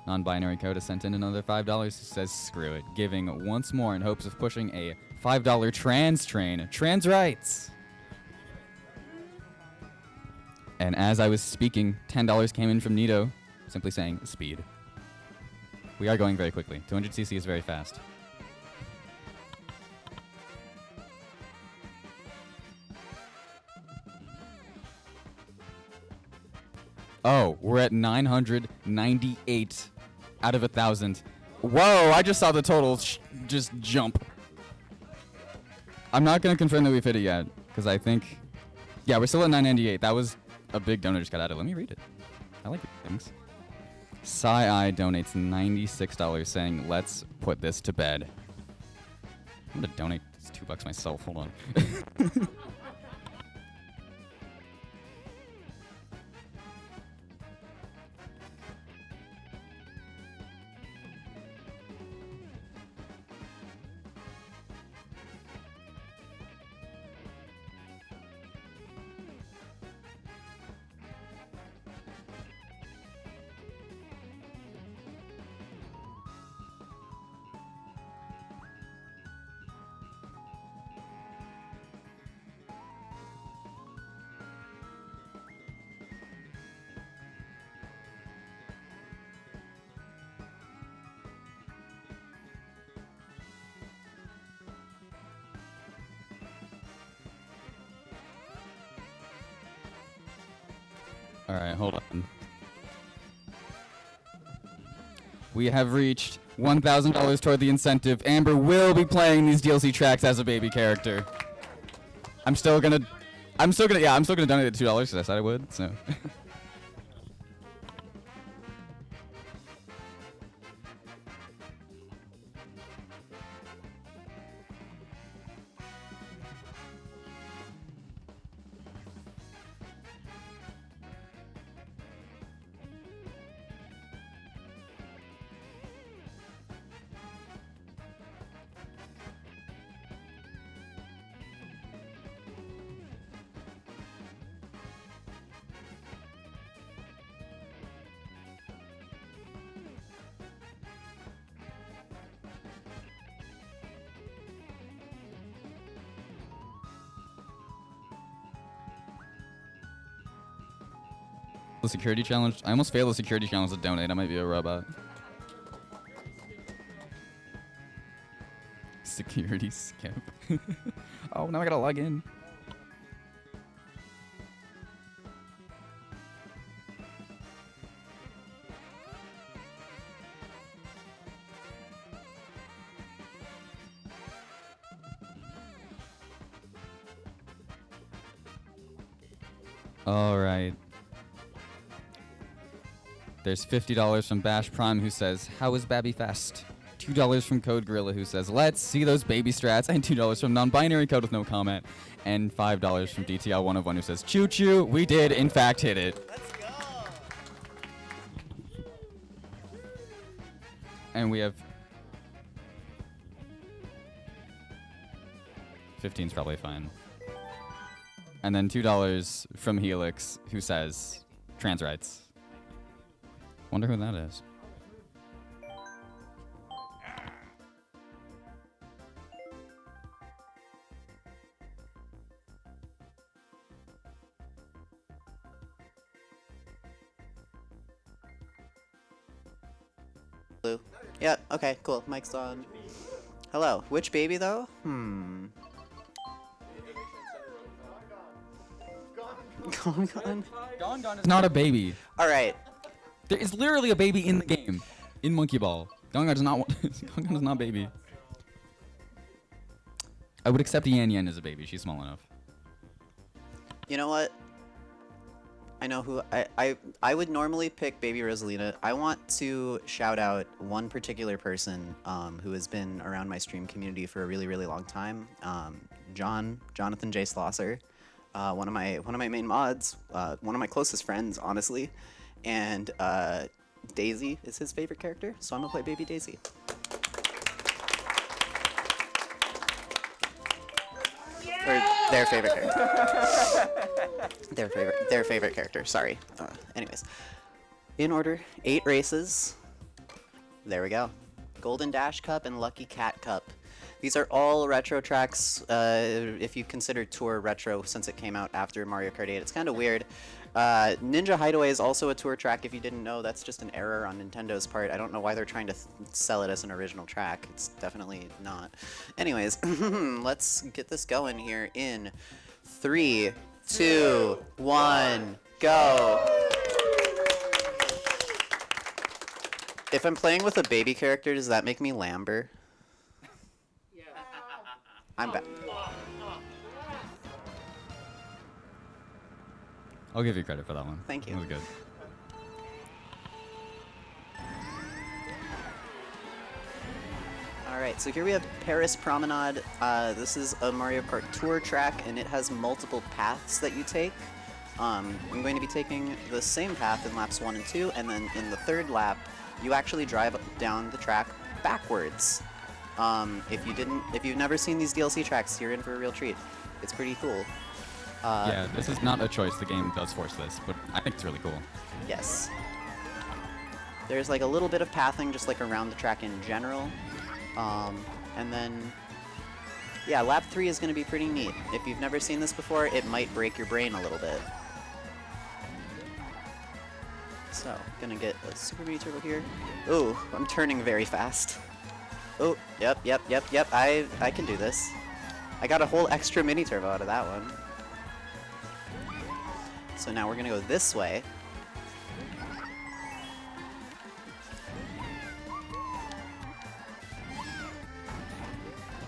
Non-binary Coda sent in another $5 who says, screw it, giving once more in hopes of pushing a $5 trans train. Trans rights! And as I was speaking, $10 came in from Nito, simply saying, speed. We are going very quickly. 200cc is very fast. Oh, we're at 998 out of 1,000. Whoa, I just saw the total just jump. I'm not going to confirm that we've hit it yet, because I think... Yeah, we're still at 998. That was a big donor just got added. Let me read it. I like things. Sai donates $96 saying, let's put this to bed. I'm going to donate $2 myself. Hold on. All right, hold on. We have reached $1,000 toward the incentive. Amber will be playing these DLC tracks as a baby character. I'm still gonna donate the $2 because I said I would. So. The security challenge. I almost failed the security challenge to donate. I might be a robot. Security skip. Oh, now I gotta log in. All right. There's $50 from Bash Prime who says, "How is Babby Fest?" $2 from Code Gorilla who says, "Let's see those baby strats," and $2 from Non-Binary Code with no comment, and $5 from DTL101 who says, "Choo choo, we did in fact hit it." Let's go. And we have 15's probably fine. And then $2 from Helix who says, "Trans rights." Wonder who that is. Blue. Yeah, okay, cool. Mic's on. Hello. Which baby, though? Gone. Gon is not a baby. Alright. There is literally a baby in the game. In Monkey Ball. Gon does not want Gon is not a baby. I would accept Yan Yan as a baby. She's small enough. You know what? I know who I would normally pick Baby Rosalina. I want to shout out one particular person who has been around my stream community for a really, really long time. Jonathan J. Slosser, one of my main mods, one of my closest friends, honestly, and Daisy is his favorite character, so I'm gonna play Baby Daisy. Or their favorite character. their favorite character. Sorry. Anyways, in order, 8 races. There we go. Golden Dash Cup and Lucky Cat Cup. These are all retro tracks. If you consider Tour retro, since it came out after Mario Kart 8, it's kind of weird. Ninja Hideaway is also a tour track. If you didn't know, that's just an error on Nintendo's part. I don't know why they're trying to sell it as an original track. It's definitely not. Anyways, let's get this going here in 3, 2, 1, go. If I'm playing with a baby character, does that make me Lamber? Yeah. I'm back. I'll give you credit for that one. Thank you. That was good. Alright, so here we have Paris Promenade. This is a Mario Kart Tour track, and it has multiple paths that you take. I'm going to be taking the same path in laps 1 and 2, and then in the third lap, you actually drive down the track backwards. If you've never seen these DLC tracks, you're in for a real treat. It's pretty cool. Yeah, this is not a choice. The game does force this, but I think it's really cool. Yes. There's like a little bit of pathing just like around the track in general. And then, yeah, lap 3 is going to be pretty neat. If you've never seen this before, it might break your brain a little bit. So, gonna get a Super Mini Turbo here. Ooh, I'm turning very fast. Oh, yep. I can do this. I got a whole extra Mini Turbo out of that one. So now we're gonna go this way.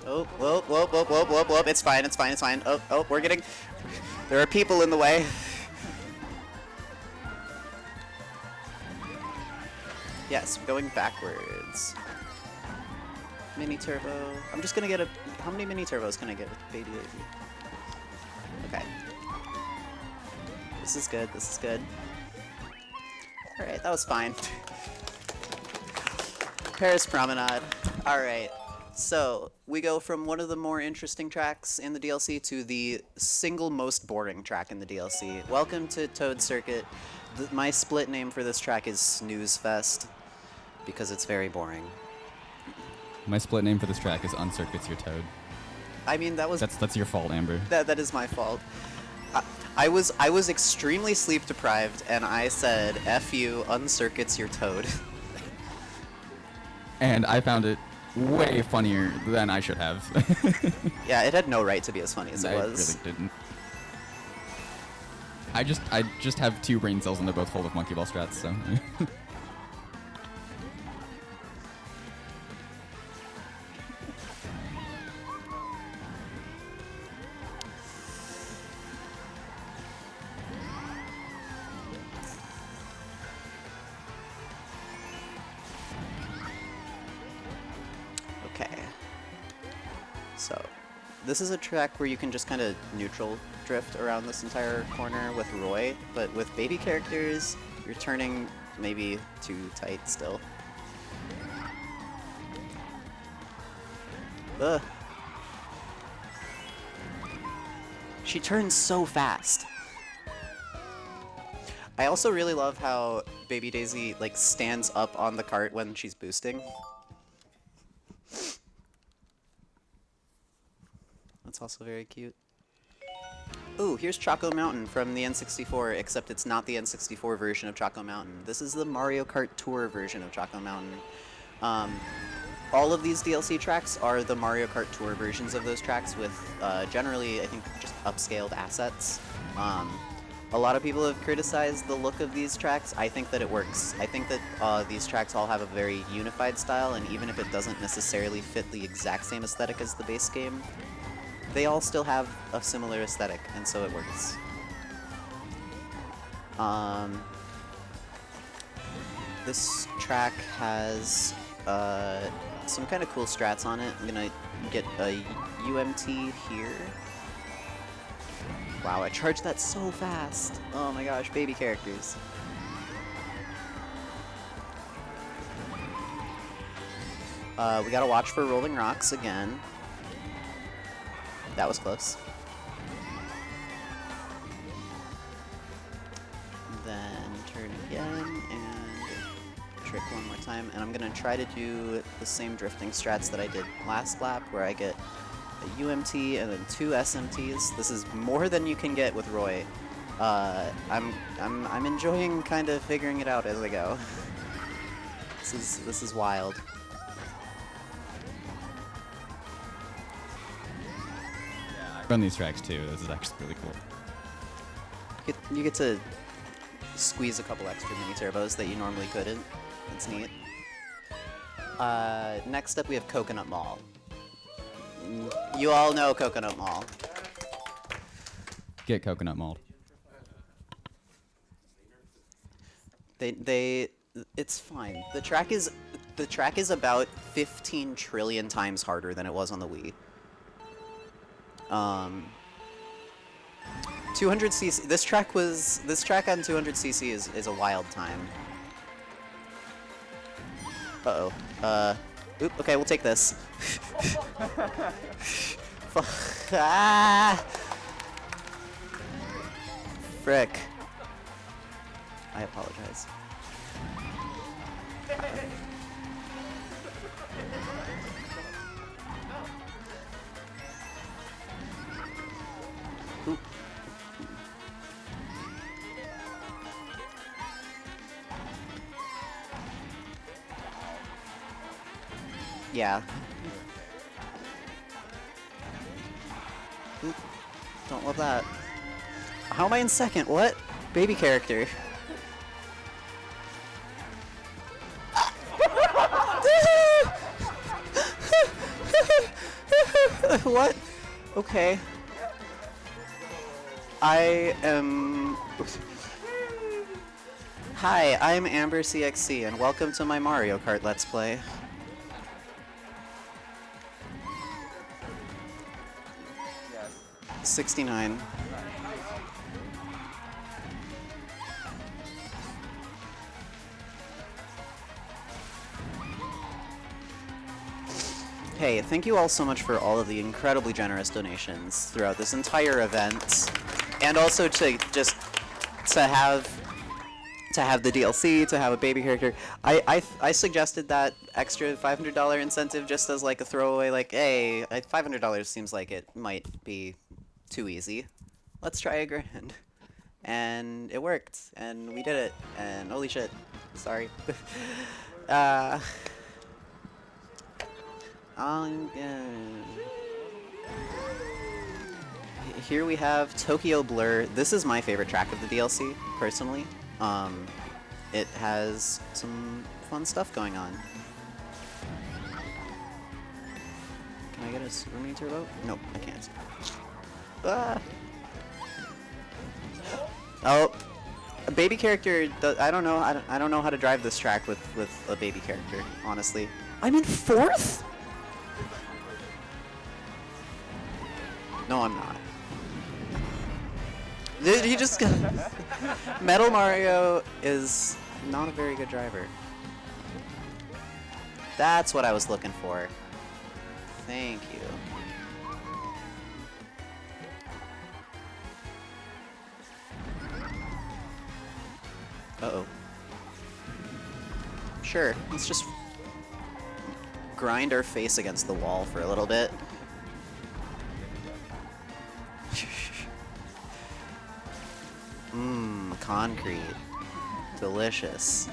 Oh, whoa. It's fine. Oh, we're getting... There are people in the way. Yes, going backwards. Mini Turbo. I'm just gonna get a... How many Mini Turbos can I get with Baby Daisy? Okay. This is good. Alright, that was fine. Paris Promenade. Alright. So, we go from one of the more interesting tracks in the DLC to the single most boring track in the DLC. Welcome to Toad Circuit. My split name for this track is Snooze Fest, because it's very boring. My split name for this track is Uncircuits Your Toad. I mean, that was... That's your fault, Amber. That is my fault. I was extremely sleep deprived, and I said, "F you, uncircuits your toad." And I found it way funnier than I should have. Yeah, it had no right to be as funny as it was. I really didn't. I just have 2 brain cells and they're both full of monkey ball strats, so. So, this is a track where you can just kind of neutral drift around this entire corner with Roy, but with baby characters, you're turning maybe too tight still. Ugh. She turns so fast. I also really love how Baby Daisy like stands up on the cart when she's boosting. That's also very cute. Ooh, here's Choco Mountain from the N64, except it's not the N64 version of Choco Mountain. This is the Mario Kart Tour version of Choco Mountain. All of these DLC tracks are the Mario Kart Tour versions of those tracks with generally, I think, just upscaled assets. A lot of people have criticized the look of these tracks. I think that it works. I think that these tracks all have a very unified style, and even if it doesn't necessarily fit the exact same aesthetic as the base game, they all still have a similar aesthetic, and so it works. This track has some kind of cool strats on it. I'm gonna get a UMT here. Wow, I charged that so fast. Oh my gosh, baby characters. We gotta watch for rolling rocks again. That was close. Then turn again and trick one more time. And I'm gonna try to do the same drifting strats that I did last lap, where I get a UMT and then 2 SMTs. This is more than you can get with Roy. I'm enjoying kind of figuring it out as I go. This is wild. Run these tracks too. This is actually really cool. You get to squeeze a couple extra mini turbos that you normally couldn't. It's neat. Next up we have Coconut Mall. You all know Coconut Mall. Get coconut mauled. It's fine. The track is about 15 trillion times harder than it was on the Wii. 200cc. This track on 200cc is a wild time. Uh-oh. Oop, okay, we'll take this. Ah! Frick. I apologize. Oop. Yeah. Oop. Don't love that. How am I in second? What? Baby character. What? Okay. I am... Hi, I'm Amber CXC, and welcome to my Mario Kart Let's Play. Yes. 69. Hey, thank you all so much for all of the incredibly generous donations throughout this entire event, and also to just to have the DLC, to have a baby character. I suggested that extra $500 incentive just as like a throwaway, like, hey, $500 seems like it might be too easy. Let's try a grand. And it worked, and we did it, and holy shit, sorry. Here we have Tokyo Blur. This is my favorite track of the DLC, personally. It has some fun stuff going on. Can I get a super mini turbo? Nope, I can't. Ah. Oh, a baby character. I don't know. I don't know how to drive this track with a baby character. Honestly, I'm in 4th. No, I'm not. Did he just... Metal Mario is not a very good driver. That's what I was looking for. Thank you. Uh-oh. Sure, let's just grind our face against the wall for a little bit. Mmm, concrete. Delicious.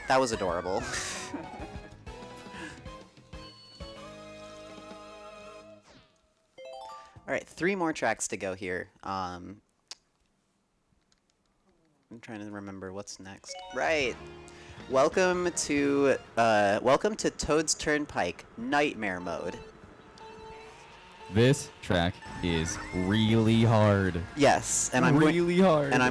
That was adorable. Alright, 3 more tracks to go here. I'm trying to remember what's next. Right. Welcome to Toad's Turnpike Nightmare Mode. This track is really hard. Yes, and I'm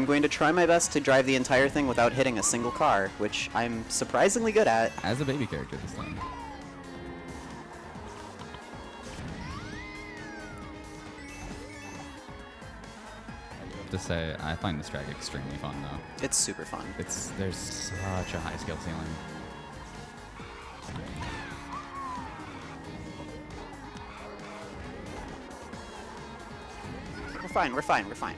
going to try my best to drive the entire thing without hitting a single car, which I'm surprisingly good at. As a baby character this time. To say, I find this track extremely fun though. It's super fun. There's such a high skill ceiling. We're fine, we're fine, we're fine.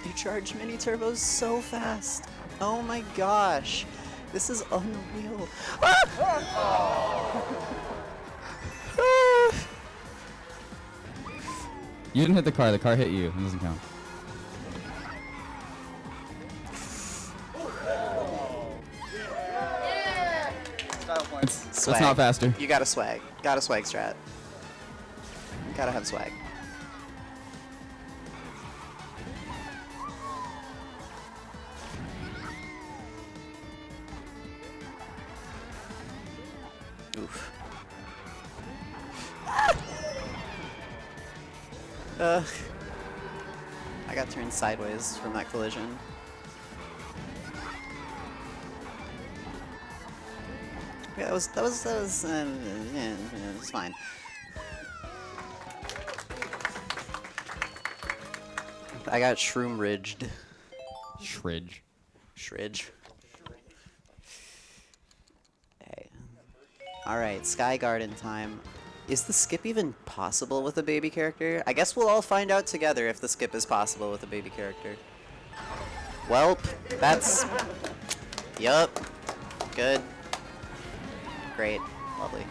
You charge mini turbos so fast. Oh my gosh. This is unreal. Ah! You didn't hit the car hit you. It doesn't count. That's not faster. You gotta swag. Gotta swag strat. Gotta have swag. Oof. I got turned sideways from that collision. Yeah, that was yeah, it's fine. I got shroom ridged. Shridge. Shridge. Hey. Alright, Sky Garden time. Is the skip even possible with a baby character? I guess we'll all find out together if the skip is possible with a baby character. Welp, that's... Yup. Good. Great. Lovely.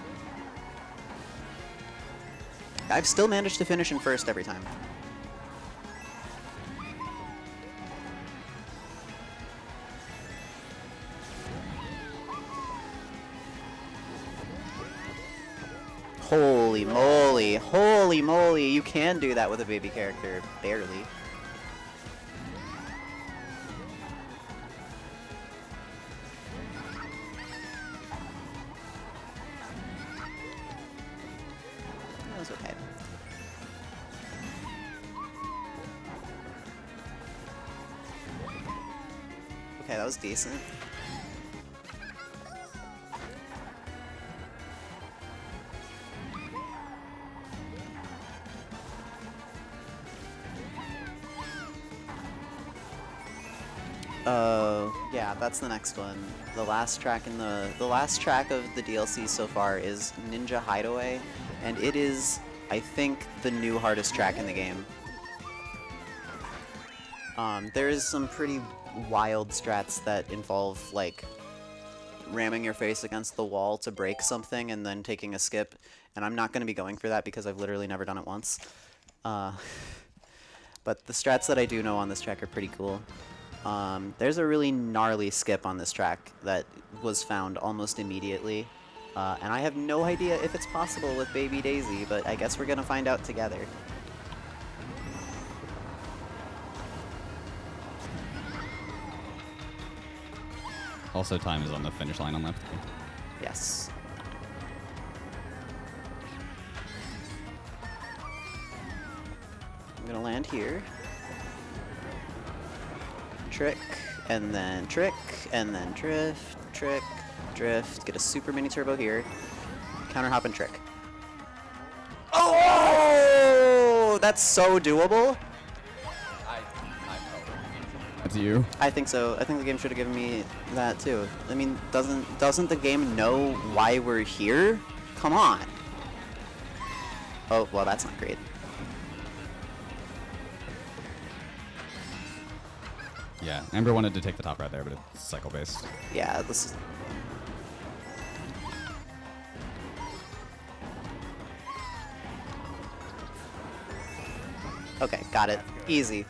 I've still managed to finish in first every time. Holy moly, holy moly, you can do that with a baby character, barely. That was okay. Okay, that was decent. Yeah, that's the next one. The last track in the last track of the DLC so far is Ninja Hideaway, and it is, I think, the new hardest track in the game. There is some pretty wild strats that involve, like, ramming your face against the wall to break something and then taking a skip, and I'm not going to be going for that because I've literally never done it once. But the strats that I do know on this track are pretty cool. There's a really gnarly skip on this track that was found almost immediately, and I have no idea if it's possible with Baby Daisy, but I guess we're gonna find out together. Also, time is on the finish line on left. gonna land here. Trick, and then trick, and then drift, trick, drift. Get a super mini turbo here. Counter hop and trick. Oh! That's so doable. That's you. I think so. I think the game should have given me that too. I mean, doesn't the game know why we're here? Come on. Oh, well, that's not great. Yeah, Amber wanted to take the top right there, but it's cycle based. Yeah, this is... Okay, got it. Easy.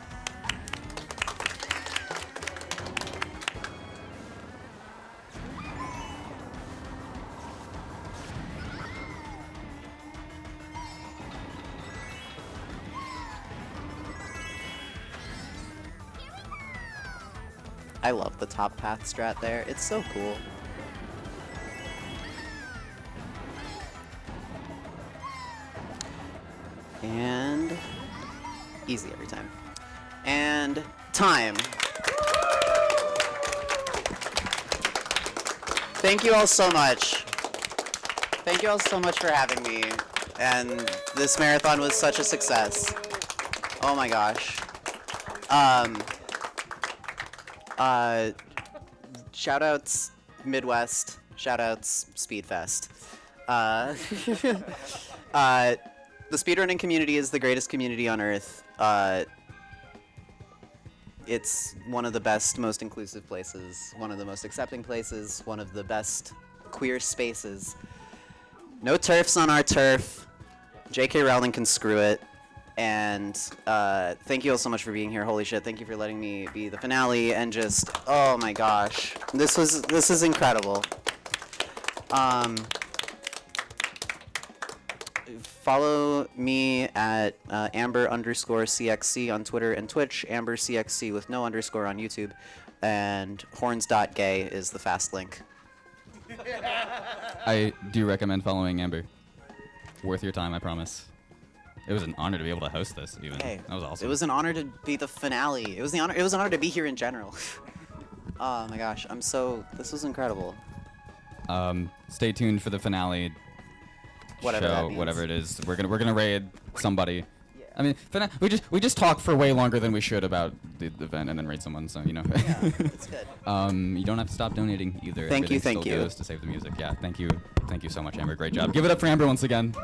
I love the top path strat there. It's so cool. And easy every time. And time. Thank you all so much. Thank you all so much for having me. And this marathon was such a success. Oh my gosh. Shoutouts Midwest, shoutouts Speedfest. The speedrunning community is the greatest community on earth. It's one of the best, most inclusive places, one of the most accepting places, one of the best queer spaces. No turfs on our turf. J.K. Rowling can screw it. And thank you all so much for being here. Holy shit, thank you for letting me be the finale, and just, oh my gosh. This is incredible. Follow me at Amber_CXC on Twitter and Twitch, AmberCXC with no underscore on YouTube, and horns.gay is the fast link. I do recommend following Amber. Worth your time, I promise. It was an honor to be able to host this, even. Hey, that was awesome. It was an honor to be the finale. It was an honor to be here in general. Oh my gosh, this was incredible. Stay tuned for the finale. Whatever that means. Whatever it is, we're gonna raid somebody. Yeah. I mean, we just talk for way longer than we should about the event, and then raid someone. So you know. Yeah, it's good. You don't have to stop donating either. Thank you, Everything thank still you. goes to save the music. Yeah, thank you so much, Amber. Great job. Give it up for Amber once again.